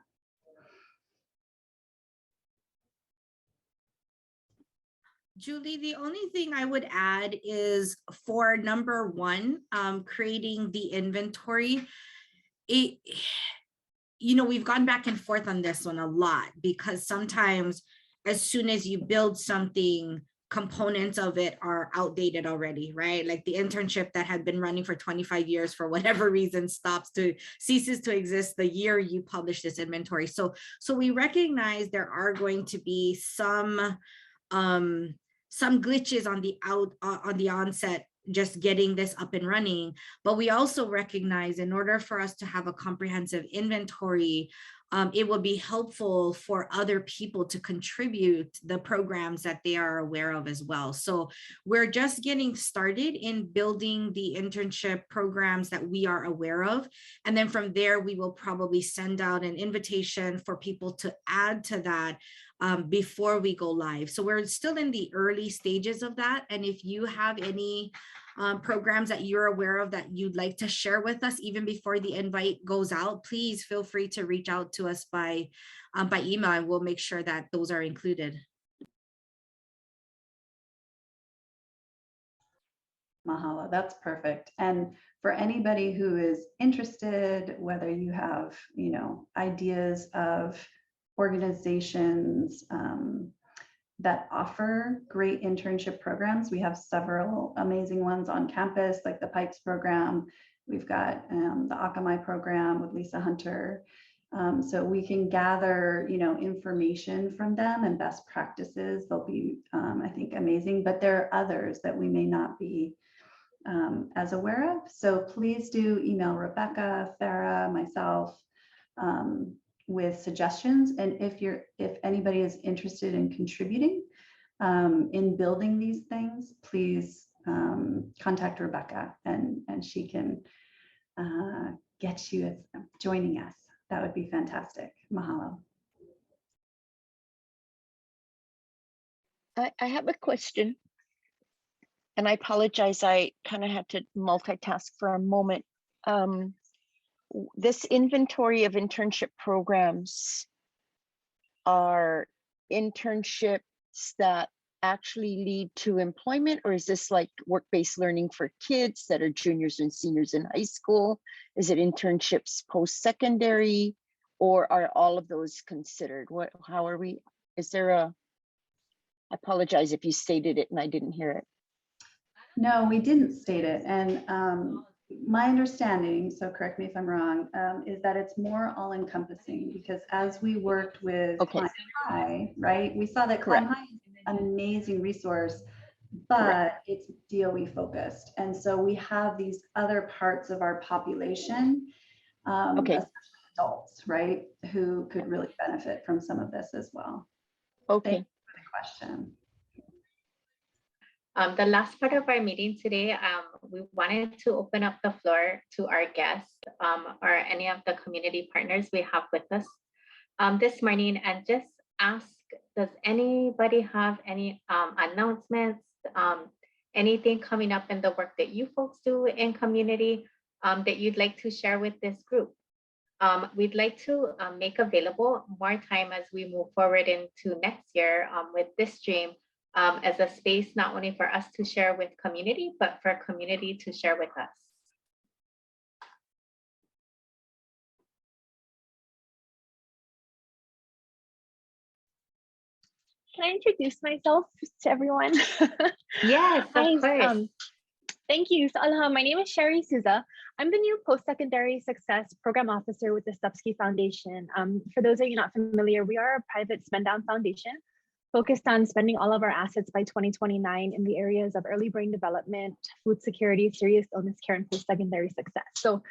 Julie, the only thing I would add is for number one, creating the inventory. We've gone back and forth on this one a lot because sometimes as soon as you build something, components of it are outdated already, right? Like the internship that had been running for 25 years for whatever reason ceases to exist the year you publish this inventory. So we recognize there are going to be some glitches on the onset, just getting this up and running. But we also recognize in order for us to have a comprehensive inventory, it will be helpful for other people to contribute the programs that they are aware of as well. So we're just getting started in building the internship programs that we are aware of. And then from there, we will probably send out an invitation for people to add to that before we go live. So we're still in the early stages of that. And if you have any programs that you're aware of that you'd like to share with us even before the invite goes out, please feel free to reach out to us by email, and we'll make sure that those are included. Mahalo, that's perfect. And for anybody who is interested, whether you have, ideas of organizations that offer great internship programs. We have several amazing ones on campus, like the Pikes program. We've got the Akamai program with Lisa Hunter. So we can gather, information from them and best practices. They'll be, I think, amazing, but there are others that we may not be as aware of. So please do email Rebecca, Farah, myself, with suggestions. And if anybody is interested in contributing in building these things, please contact Rebecca and she can get you joining us. That would be fantastic. Mahalo. I have a question, and I apologize. I kind of had to multitask for a moment. This inventory of internship programs are internships that actually lead to employment, or is this like work-based learning for kids that are juniors and seniors in high school? Is it internships post-secondary, or are all of those considered? How are we? Is there I apologize if you stated it and I didn't hear it. No, we didn't state it. And my understanding, so correct me if I'm wrong, is that it's more all-encompassing, because as we worked with Climb High, right, we saw that Climb High is an amazing resource, but it's DOE focused. And so we have these other parts of our population, especially adults, right, who could really benefit from some of this as well. Okay. Thank you for the question. The last part of our meeting today, we wanted to open up the floor to our guests or any of the community partners we have with us this morning, and just ask, does anybody have any announcements, anything coming up in the work that you folks do in community that you'd like to share with this group? We'd like to make available more time as we move forward into next year with this stream, as a space not only for us to share with community, but for community to share with us. Can I introduce myself to everyone? Yes, of course. Thank you. So aloha, my name is Sherry Souza. I'm the new Post-Secondary Success Program Officer with the Stupski Foundation. For those of you not familiar, we are a private spend-down foundation focused on spending all of our assets by 2029 in the areas of early brain development, food security, serious illness care, and post-secondary success. So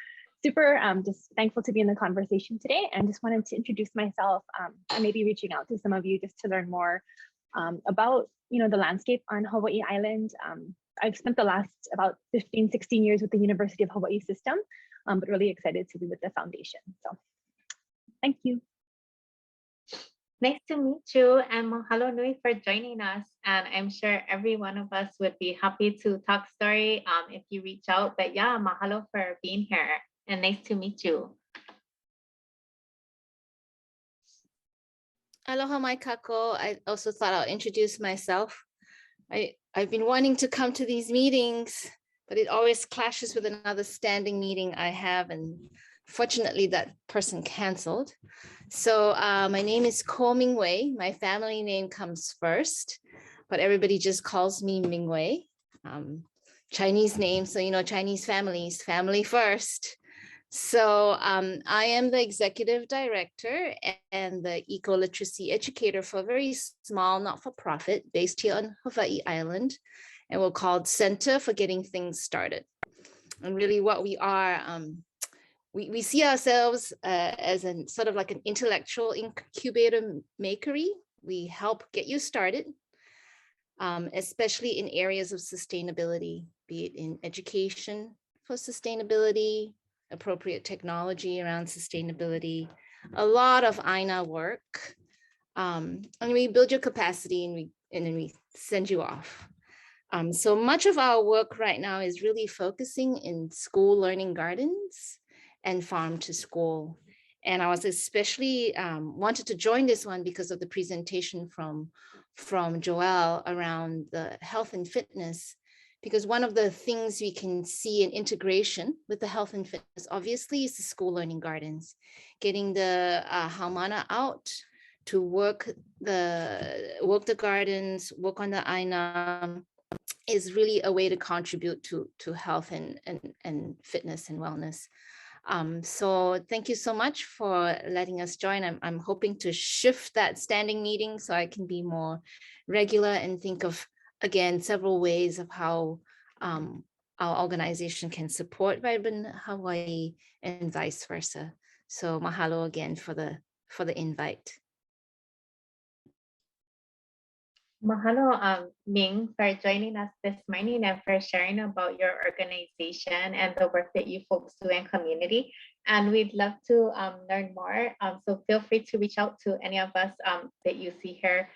super just thankful to be in the conversation today, and just wanted to introduce myself and maybe reaching out to some of you just to learn more about the landscape on Hawaii Island. I've spent the last about 15, 16 years with the University of Hawaii system, but really excited to be with the foundation. So thank you. Nice to meet you and mahalo nui for joining us. And I'm sure every one of us would be happy to talk story if you reach out. But yeah, mahalo for being here and nice to meet you. Aloha mai kako. I also thought I'll introduce myself. I've been wanting to come to these meetings, but it always clashes with another standing meeting I have, and fortunately that person canceled. So my name is Ko Mingwei. My family name comes first, but everybody just calls me Mingwei. Chinese name, so you know, Chinese families, family first. So I am the executive director and the eco-literacy educator for a very small not-for-profit based here on Hawaiʻi Island, and we're called Center for Getting Things Started. And really what we are, we see ourselves as a sort of like an intellectual incubator makery. We help get you started, especially in areas of sustainability, be it in education for sustainability, appropriate technology around sustainability, a lot of AINA work. And we build your capacity and then we send you off. So much of our work right now is really focusing in school learning gardens and farm to school. And I was especially wanted to join this one because of the presentation from Joelle around the health and fitness, because one of the things we can see in integration with the health and fitness, obviously, is the school learning gardens, getting the haumana out to work the gardens, work on the AINA, is really a way to contribute to health and fitness and wellness. So thank you so much for letting us join. I'm hoping to shift that standing meeting so I can be more regular and think of, again, several ways of how our organization can support Vibrant Hawaii and vice versa. So mahalo again for the invite. Mahalo, Ming, for joining us this morning and for sharing about your organization and the work that you folks do in community. And we'd love to learn more. So feel free to reach out to any of us that you see here.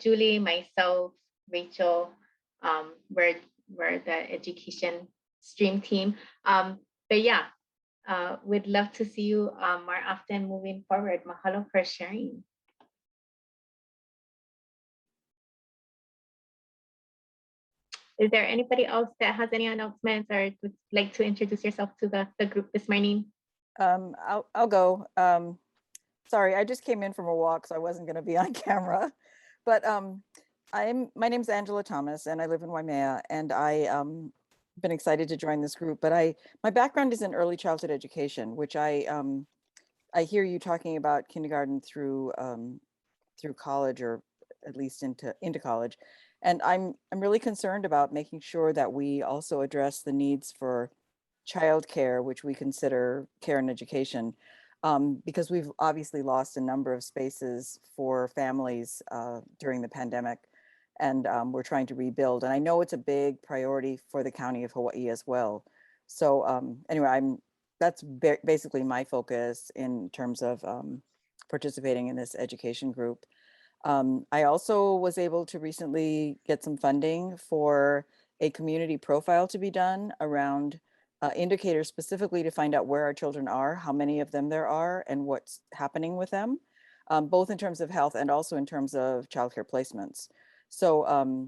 Julie, myself, Rachel, we're the education stream team. But yeah, we'd love to see you more often moving forward. Mahalo for sharing. Is there anybody else that has any announcements or would like to introduce yourself to the group this morning? I'll go. Sorry, I just came in from a walk, so I wasn't going to be on camera. But my name's Angela Thomas, and I live in Waimea, and I been excited to join this group. But my background is in early childhood education, which I hear you talking about kindergarten through college, or at least into college. And I'm really concerned about making sure that we also address the needs for childcare, which we consider care and education, because we've obviously lost a number of spaces for families during the pandemic, and we're trying to rebuild. And I know it's a big priority for the County of Hawaii as well. So anyway, that's basically my focus in terms of participating in this education group. I also was able to recently get some funding for a community profile to be done around indicators specifically to find out where our children are, how many of them there are, and what's happening with them, both in terms of health and also in terms of childcare placements. So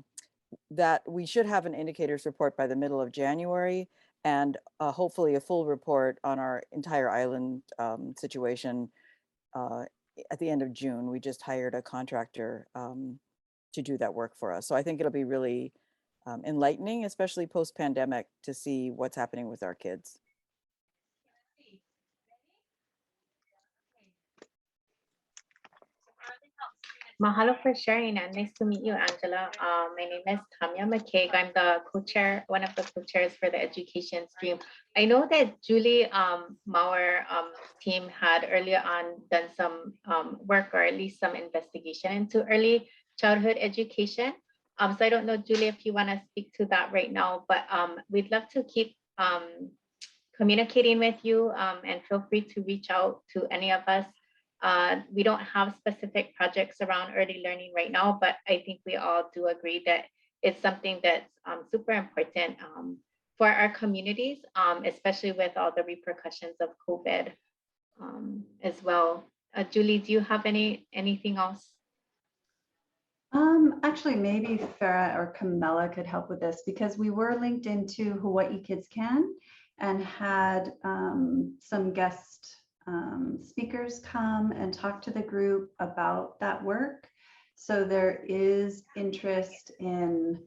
that we should have an indicators report by the middle of January, and hopefully a full report on our entire island situation at the end of June. We just hired a contractor to do that work for us. So I think it'll be really enlightening, especially post-pandemic, to see what's happening with our kids. Mahalo for sharing, and nice to meet you, Angela. My name is Tamia McCaig. I'm the co-chair, one of the co-chairs for the education stream. I know that Julie Mauer team had earlier on done some work, or at least some investigation into early childhood education. So I don't know, Julie, if you want to speak to that right now, but we'd love to keep communicating with you, and feel free to reach out to any of us We don't have specific projects around early learning right now, but I think we all do agree that it's something that's super important for our communities, especially with all the repercussions of COVID as well. Julie, do you have anything else? Actually, maybe Farah or Camilla could help with this, because we were linked into Hawaii Kids Can and had some guest speakers come and talk to the group about that work. So there is interest in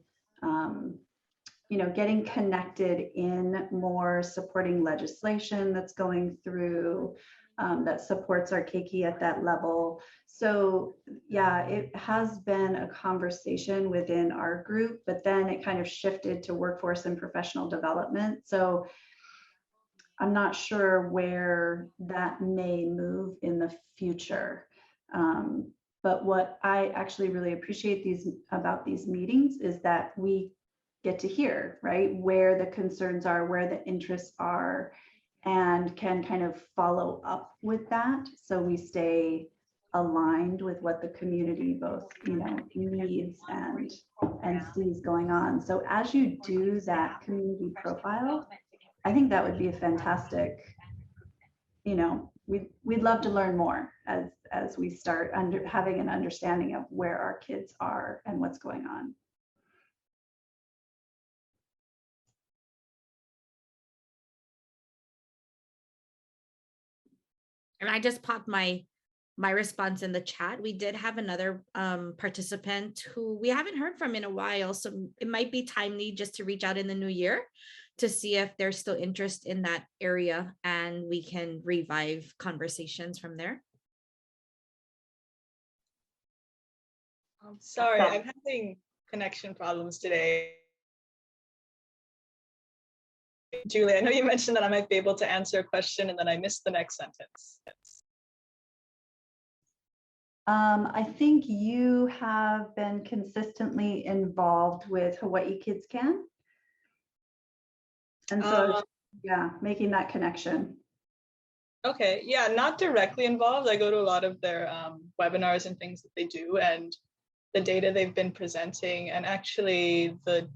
getting connected in more supporting legislation that's going through that supports our keiki at that level. So yeah, it has been a conversation within our group, but then it kind of shifted to workforce and professional development. So I'm not sure where that may move in the future. But what I actually really appreciate about these meetings is that we get to hear, right, where the concerns are, where the interests are, and can kind of follow up with that, so we stay aligned with what the community both needs and sees going on. So as you do that community profile, I think that would be a fantastic, we'd love to learn more as we start having an understanding of where our kids are and what's going on. And I just popped my response in the chat. We did have another participant who we haven't heard from in a while, so it might be timely just to reach out in the new year to see if there's still interest in that area, and we can revive conversations from there. I'm sorry, I'm having connection problems today. Julie, I know you mentioned that I might be able to answer a question and then I missed the next sentence. I think you have been consistently involved with Hawaii Kids Can. And so, yeah, making that connection. Okay, yeah, not directly involved. I go to a lot of their webinars and things that they do, and the data they've been presenting, and actually the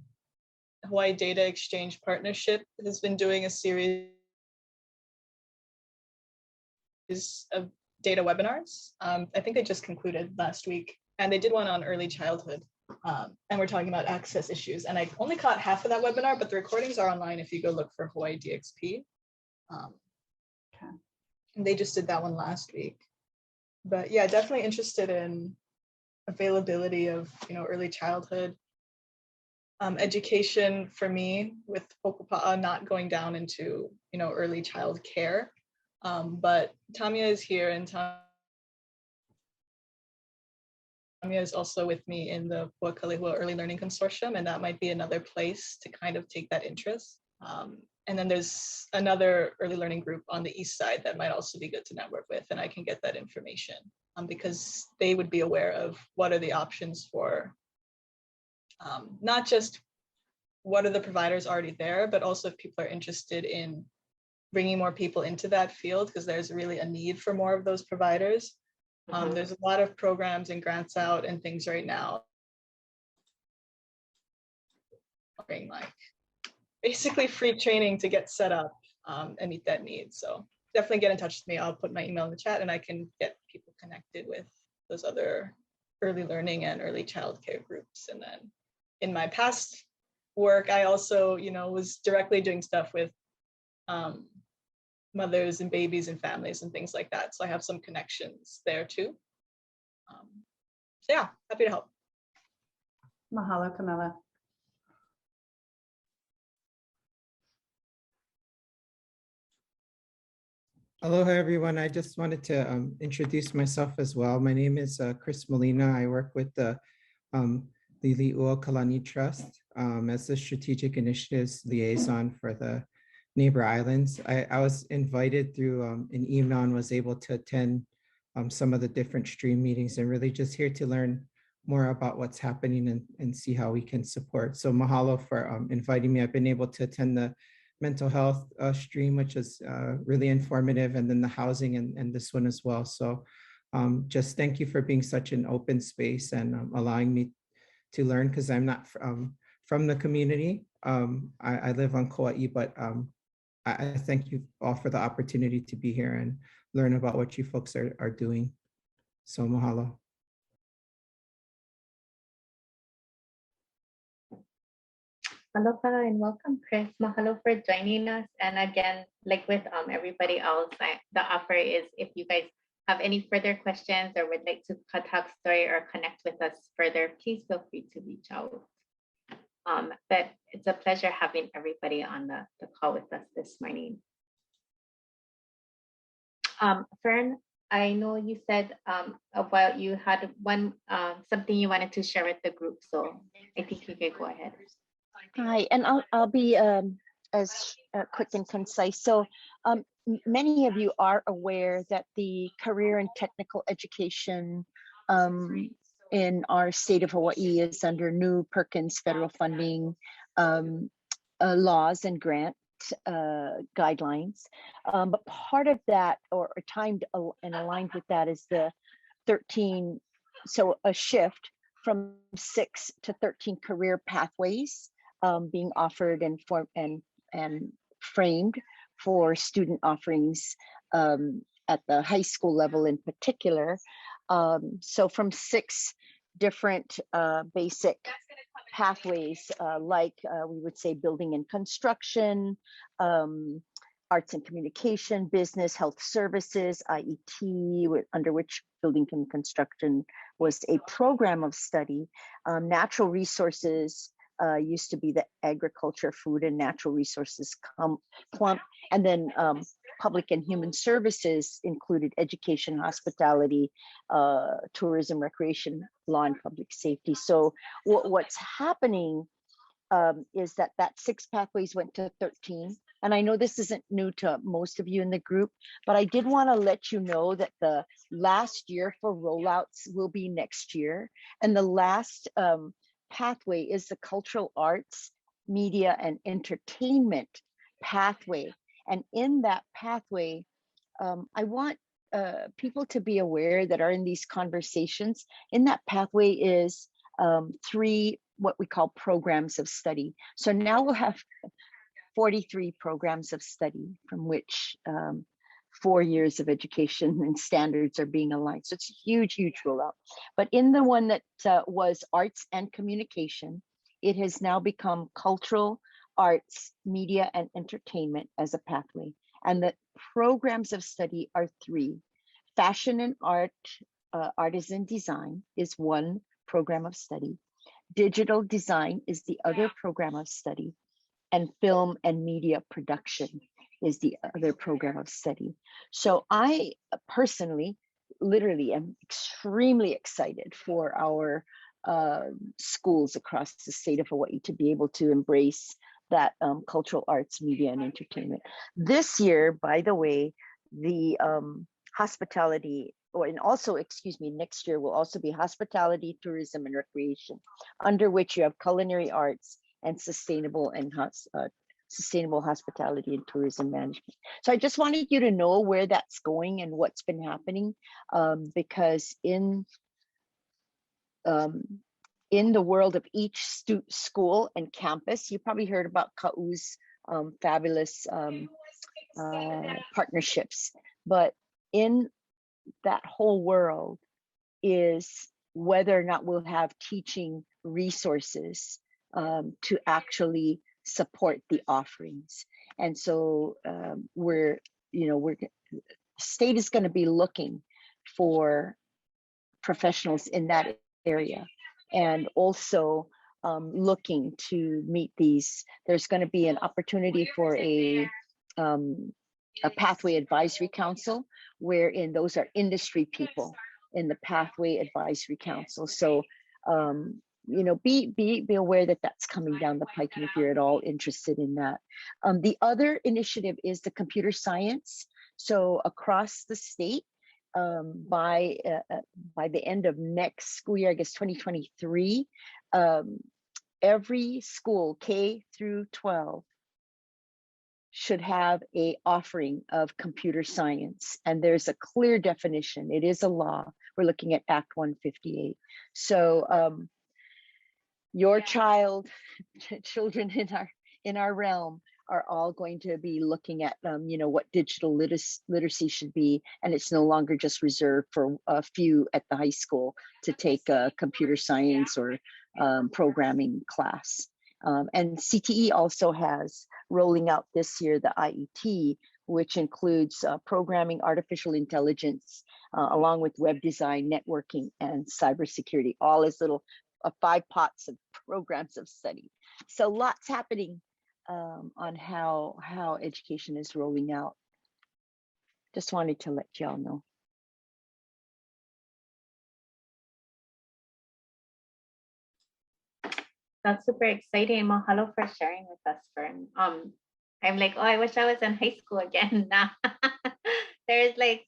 Hawaii Data Exchange Partnership has been doing a series of data webinars. I think they just concluded last week, and they did one on early childhood. And we're talking about access issues. And I only caught half of that webinar, but the recordings are online if you go look for Hawaii DXP. Okay. And they just did that one last week. But yeah, definitely interested in availability of early childhood education for me, with Hokopa'a not going down into early child care. But Tamia is here, and Tamia is also with me in the Puakalehua Early Learning Consortium, and that might be another place to kind of take that interest. And then there's another early learning group on the east side that might also be good to network with, and I can get that information because they would be aware of what are the options for not just what are the providers already there, but also if people are interested in bringing more people into that field, because there's really a need for more of those providers. There's a lot of programs and grants out and things right now, like basically free training to get set up and meet that need. So definitely get in touch with me. I'll put my email in the chat and I can get people connected with those other early learning and early childcare groups. And then in my past work, I also, was directly doing stuff with mothers and babies and families and things like that. So I have some connections there too. So yeah, happy to help. Mahalo, Camilla. Aloha, everyone. I just wanted to introduce myself as well. My name is Chris Molina. I work with the Lili'ua Kalani Trust as the Strategic Initiatives Liaison for the Neighbor Islands. I was invited through an email and was able to attend some of the different stream meetings, and really just here to learn more about what's happening and see how we can support. So mahalo for inviting me. I've been able to attend the mental health stream, which is really informative, and then the housing and this one as well. So just thank you for being such an open space and allowing me to learn, because I'm not from the community. I live on Kauai, but I thank you all for the opportunity to be here and learn about what you folks are doing. So mahalo. Aloha and welcome, Chris. Mahalo for joining us. And again, like with everybody else, the offer is if you guys have any further questions or would like to talk story or connect with us further, please feel free to reach out. But it's a pleasure having everybody on the call with us this morning. Fern, I know you said about you had something you wanted to share with the group, so I think you could go ahead. Hi, and I'll be as quick and concise. So many of you are aware that the career and technical education in our state of Hawaii is under new Perkins federal funding laws and grant guidelines. But part of that, or timed and aligned with that, is the 13, so a shift from 6 to 13 career pathways being offered and framed for student offerings at the high school level in particular. So from 6 different basic pathways, like we would say building and construction, arts and communication, business, health services, IET, under which building and construction was a program of study, natural resources, used to be the agriculture, food and natural resources clump, and then public and human services included education, hospitality, tourism, recreation, law and public safety. So what's happening is that 6 pathways went to 13. And I know this isn't new to most of you in the group, but I did want to let you know that the last year for rollouts will be next year. And the last pathway is the cultural arts, media, and entertainment pathway. And in that pathway, I want people to be aware that are in these conversations. In that pathway is 3 what we call programs of study. So now we'll have 43 programs of study from which 4 years of education and standards are being aligned. So it's a huge, huge rollout. But in the one that was arts and communication, it has now become cultural, arts, media, and entertainment as a pathway. And the programs of study are 3. Fashion and art, artisan design is one program of study. Digital design is the other program of study. And film and media production is the other program of study. So I personally, literally am extremely excited for our schools across the state of Hawaii to be able to embrace that cultural arts, media, and entertainment. This year, by the way, the hospitality, and also, excuse me, next year will also be hospitality, tourism, and recreation, under which you have culinary arts and sustainable hospitality and tourism management. So I just wanted you to know where that's going and what's been happening, because in the world of each school and campus, you probably heard about KAU's fabulous partnerships, but in that whole world is whether or not we'll have teaching resources to actually support the offerings. And so state is going to be looking for professionals in that area, and also looking to meet these. There's going to be an opportunity for a pathway advisory council, wherein those are industry people in the pathway advisory council. So be aware that that's coming down the pike, and if you're at all interested in that. The other initiative is the computer science. So across the state, by the end of next school year, I guess 2023, every school K through 12 should have a offering of computer science, and there's a clear definition. It is a law. We're looking at Act 158. So your child, children in our realm are all going to be looking at what digital literacy should be, and it's no longer just reserved for a few at the high school to take a computer science or programming class. And CTE also has rolling out this year the IET, which includes programming, artificial intelligence, along with web design, networking, and cybersecurity, all as little 5 pots of programs of study. So lots happening on how education is rolling out. Just wanted to let y'all know. That's super exciting. Mahalo for sharing with us, Fern. I'm like, oh, I wish I was in high school again. There's like,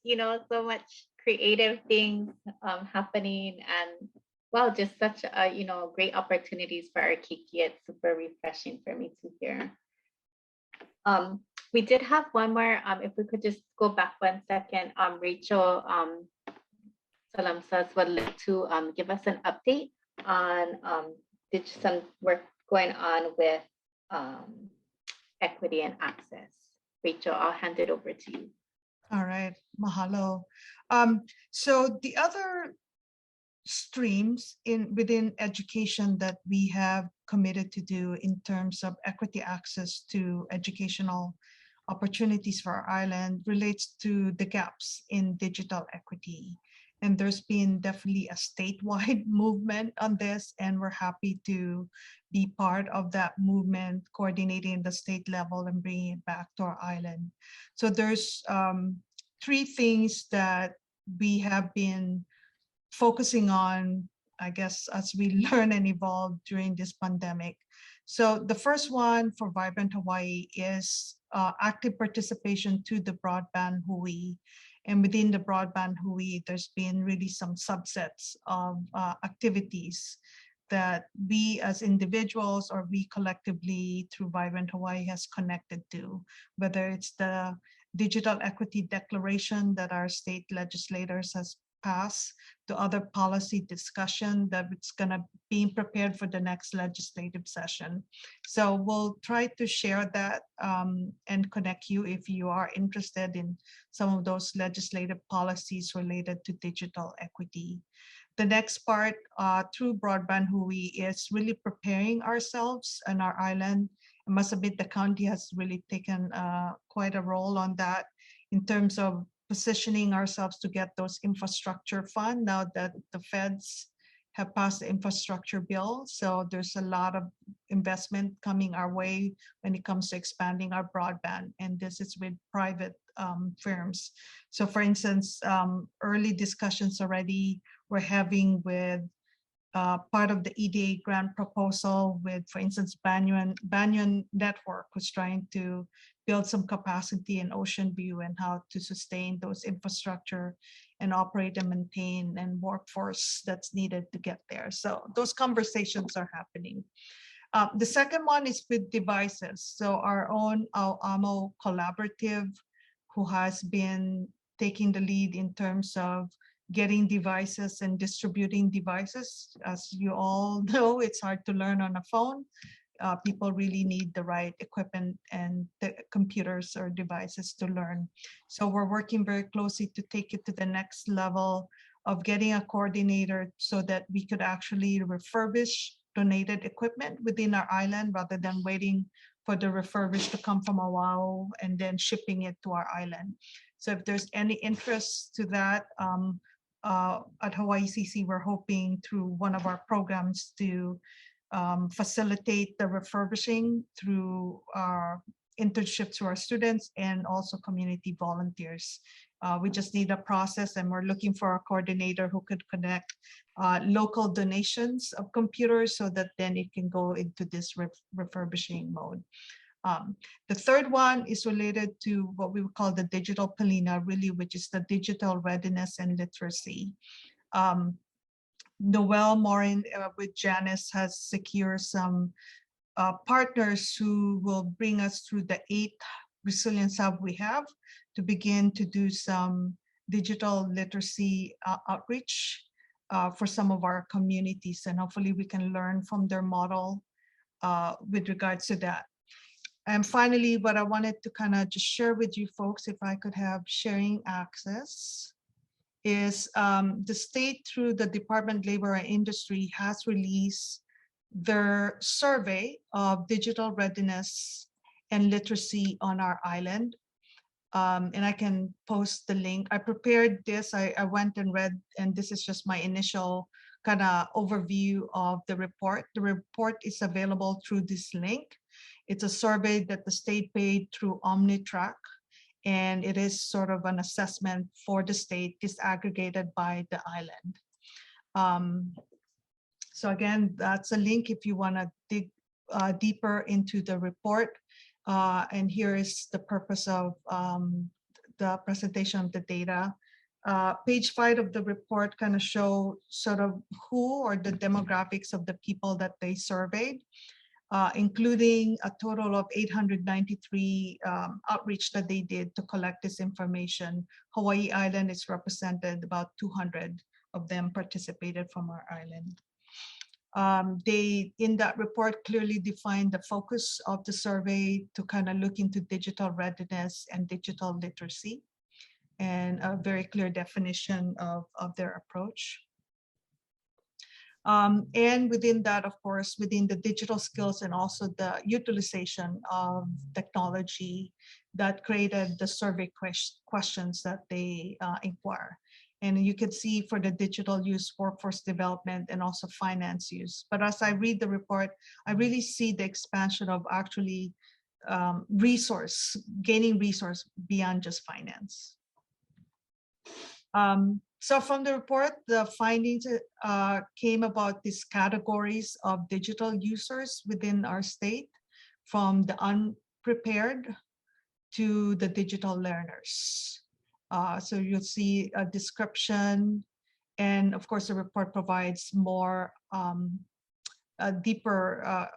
so much creative things happening, and wow, just such great opportunities for our Kiki. It's super refreshing for me to hear. We did have one more, if we could just go back 1 second. Rachel Salamsas would like to give us an update on some work going on with equity and access. Rachel, I'll hand it over to you. All right, mahalo. So the other streams within education that we have committed to do in terms of equity access to educational opportunities for our island relates to the gaps in digital equity. And there's been definitely a statewide movement on this, and we're happy to be part of that movement, coordinating the state level and bringing it back to our island. So there's 3 things that we have been focusing on, I guess, as we learn and evolve during this pandemic. So the first one for Vibrant Hawaii is active participation to the broadband Hui. And within the broadband Hui, there's been really some subsets of activities that we as individuals or we collectively through Vibrant Hawaii has connected to, whether it's the digital equity declaration that our state legislators has passed, to other policy discussion that it's going to be prepared for the next legislative session. So we'll try to share that and connect you if you are interested in some of those legislative policies related to digital equity. The next part through Broadband Hui is really preparing ourselves and our island. I must admit the county has really taken quite a role on that in terms of positioning ourselves to get those infrastructure fund now that the feds have passed the infrastructure bill. So there's a lot of investment coming our way when it comes to expanding our broadband. And this is with private firms. So for instance, early discussions already we're having with part of the EDA grant proposal with, for instance, Banyan Network, who's trying to build some capacity in Ocean View and how to sustain those infrastructure and operate and maintain and workforce that's needed to get there. So those conversations are happening. The second one is with devices. So our own AMO collaborative, who has been taking the lead in terms of getting devices and distributing devices. As you all know, it's hard to learn on a phone. People really need the right equipment and the computers or devices to learn. So we're working very closely to take it to the next level of getting a coordinator so that we could actually refurbish donated equipment within our island rather than waiting for the refurbished to come from Oahu and then shipping it to our island. So if there's any interest to that, at Hawaii CC, we're hoping through one of our programs to facilitate the refurbishing through our internships to our students and also community volunteers. We just need a process, and we're looking for a coordinator who could connect local donations of computers so that then it can go into this refurbishing mode. The third one is related to what we would call the digital Palina, really, which is the digital readiness and literacy. Noel Morin with Janice has secured some partners who will bring us through the 8 resilience hub we have to begin to do some digital literacy outreach for some of our communities, and hopefully we can learn from their model with regards to that. And finally, what I wanted to kind of just share with you folks, if I could have sharing access, is the state through the Department of Labor and Industry has released their survey of digital readiness and literacy on our island. And I can post the link. I prepared this, I went and read, and this is just my initial kind of overview of the report. The report is available through this link. It's a survey that the state paid through OmniTrack, and it is sort of an assessment for the state disaggregated by the island. So again, that's a link if you want to dig deeper into the report. And here is the purpose of the presentation of the data. Page 5 of the report kind of show sort of who or the demographics of the people that they surveyed, including a total of 893 outreach that they did to collect this information. Hawaii Island is represented, about 200 of them participated from our island. They, in that report, clearly defined the focus of the survey to kind of look into digital readiness and digital literacy, and a very clear definition of their approach. And within that, of course, within the digital skills and also the utilization of technology, that created the survey questions that they inquire. And you can see for the digital use, workforce development, and also finance use. But as I read the report, I really see the expansion of actually gaining resource beyond just finance. So from the report, the findings came about these categories of digital users within our state, from the unprepared to the digital learners. So you'll see a description, and of course the report provides more a deeper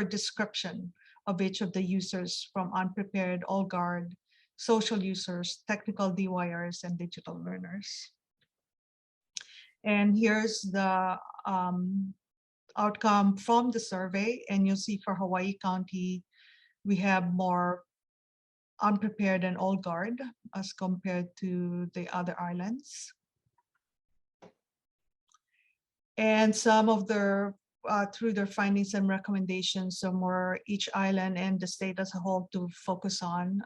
description of each of the users, from unprepared, old guard, social users, technical DYRs, and digital learners. And here's the outcome from the survey, and you'll see for Hawaii County, we have more unprepared and old guard as compared to the other islands. And some of their, through their findings and recommendations, some were each island and the state as a whole to focus on.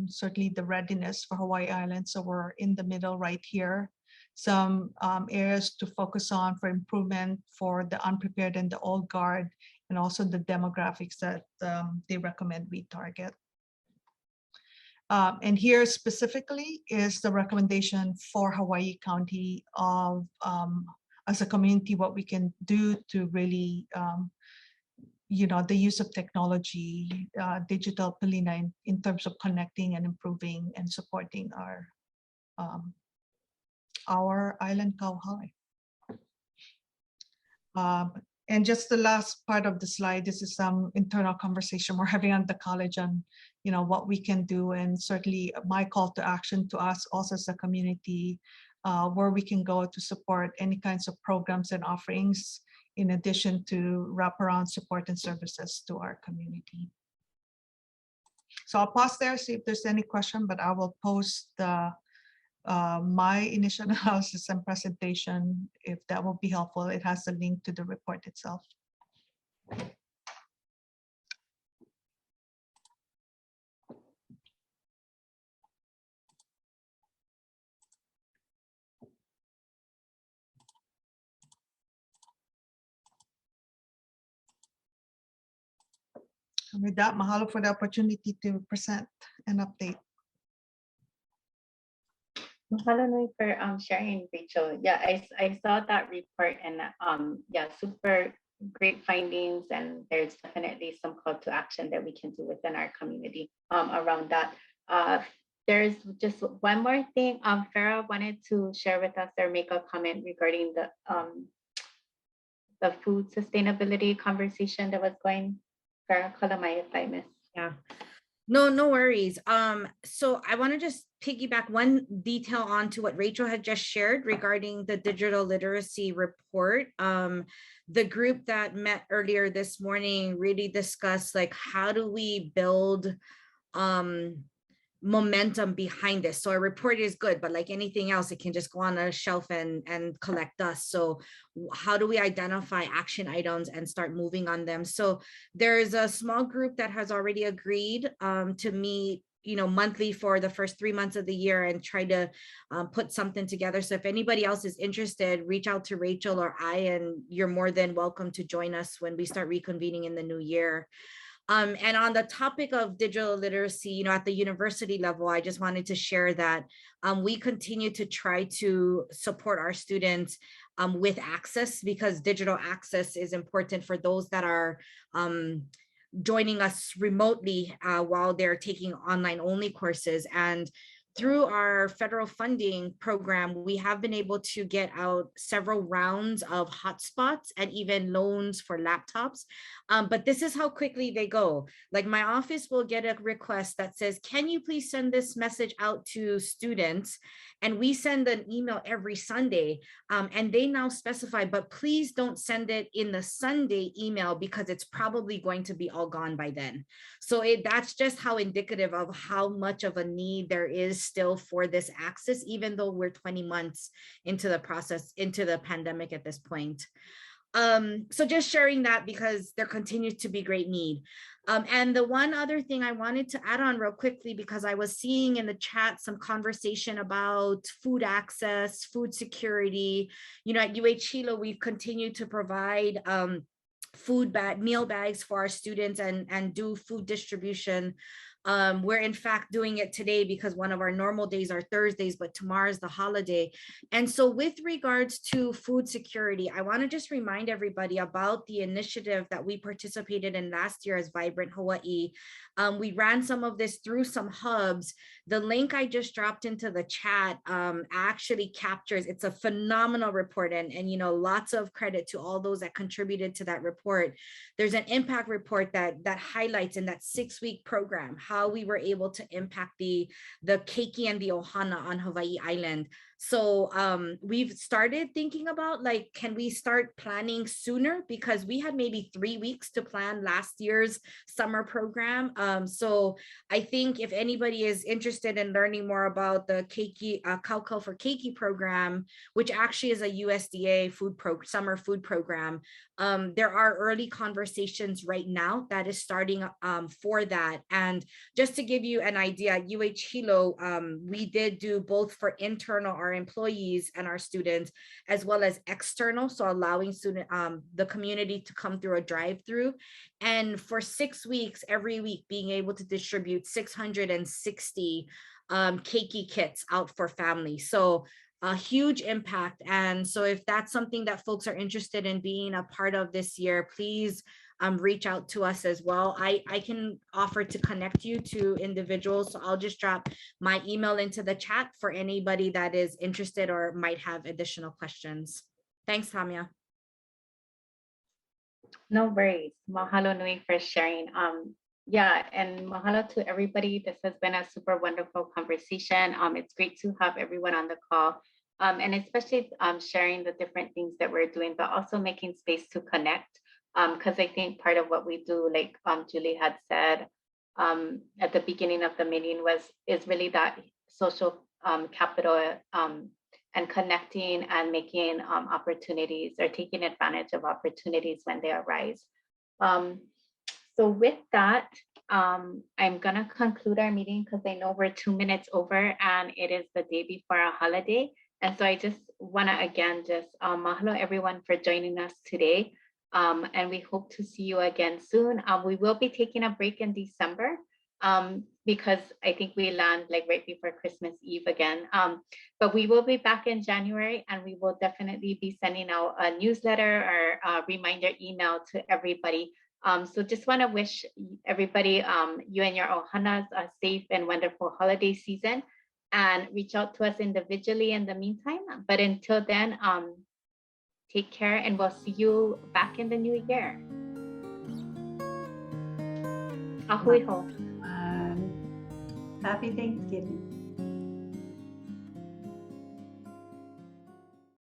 Certainly the readiness for Hawaii Island, so we're in the middle right here. Some areas to focus on for improvement for the unprepared and the old guard, and also the demographics that they recommend we target. And here specifically is the recommendation for Hawaii County of, as a community, what we can do to really, you know, the use of technology, digital Palina in terms of connecting and improving and supporting our island kauhale. And just the last part of the slide, this is some internal conversation we're having at the college on, you know, what we can do, and certainly my call to action to us also as a community, where we can go to support any kinds of programs and offerings, in addition to wraparound support and services to our community. So I'll pause there, see if there's any question, but I will post the my initial analysis and presentation, if that will be helpful. It has a link to the report itself. And with that, mahalo for the opportunity to present and update. Mahalo nui for sharing, Rachel. Yeah, I saw that report, and yeah, super great findings, and there's definitely some call to action that we can do within our community around that. There's just one more thing. Farah wanted to share with us or make a comment regarding the food sustainability conversation that was going Sorry, Kalamaya, if I missed. Yeah. No worries. So I want to just piggyback one detail onto what Rachel had just shared regarding the digital literacy report. The group that met earlier this morning really discussed like how do we build momentum behind this. So a report is good, but like anything else, it can just go on a shelf and collect dust. So how do we identify action items and start moving on them? So there's a small group that has already agreed to meet monthly for the first 3 months of the year and try to put something together. So if anybody else is interested, reach out to Rachel or I, and you're more than welcome to join us when we start reconvening in the new year. And on the topic of digital literacy, at the university level, I just wanted to share that we continue to try to support our students with access, because digital access is important for those that are joining us remotely while they're taking online only courses. And through our federal funding program, we have been able to get out several rounds of hotspots and even loans for laptops. But this is how quickly they go. Like my office will get a request that says, can you please send this message out to students? And we send an email every Sunday, and they now specify, but please don't send it in the Sunday email because it's probably going to be all gone by then. So that's just how indicative of how much of a need there is still for this access, even though we're 20 months into the process, into the pandemic at this point. So just sharing that because there continues to be great need. And the one other thing I wanted to add on real quickly, because I was seeing in the chat some conversation about food access, food security. At UH Hilo, we've continued to provide meal bags for our students and do food distribution. We're in fact doing it today because one of our normal days are Thursdays, but tomorrow is the holiday. And so with regards to food security, I want to just remind everybody about the initiative that we participated in last year as Vibrant Hawaii. We ran some of this through some hubs. The link I just dropped into the chat actually captures, it's a phenomenal report, and lots of credit to all those that contributed to that report. There's an impact report that highlights in that 6-week program how we were able to impact the keiki and the ohana on Hawaii Island. So we've started thinking about can we start planning sooner, because we had maybe 3 weeks to plan last year's summer program. So I think if anybody is interested in learning more about the keiki, Kaukau for Keiki program, which actually is a USDA summer food program, there are early conversations right now that is starting for that. And just to give you an idea, at UH Hilo, we did do both for internal, our employees and our students, as well as external, so allowing the community to come through a drive-through. And for 6 weeks, every week, being able to distribute 660 keiki kits out for families. So a huge impact. And so if that's something that folks are interested in being a part of this year, please reach out to us as well. I can offer to connect you to individuals. So I'll just drop my email into the chat for anybody that is interested or might have additional questions. Thanks, Tamia. No worries. Mahalo nui for sharing. Yeah, and mahalo to everybody. This has been a super wonderful conversation. It's great to have everyone on the call, and especially sharing the different things that we're doing, but also making space to connect. Because I think part of what we do, like Julie had said at the beginning of the meeting, is really that social capital and connecting and making opportunities or taking advantage of opportunities when they arise. So with that, I'm gonna conclude our meeting because I know we're 2 minutes over and it is the day before our holiday. And so I just wanna again, just mahalo everyone for joining us today. And we hope to see you again soon. We will be taking a break in December because I think we land right before Christmas Eve again. But we will be back in January, and we will definitely be sending out a newsletter or a reminder email to everybody. So just want to wish everybody, you and your ohanas, a safe and wonderful holiday season, and reach out to us individually in the meantime. But until then, take care, and we'll see you back in the new year. Ahui ho. Happy Thanksgiving.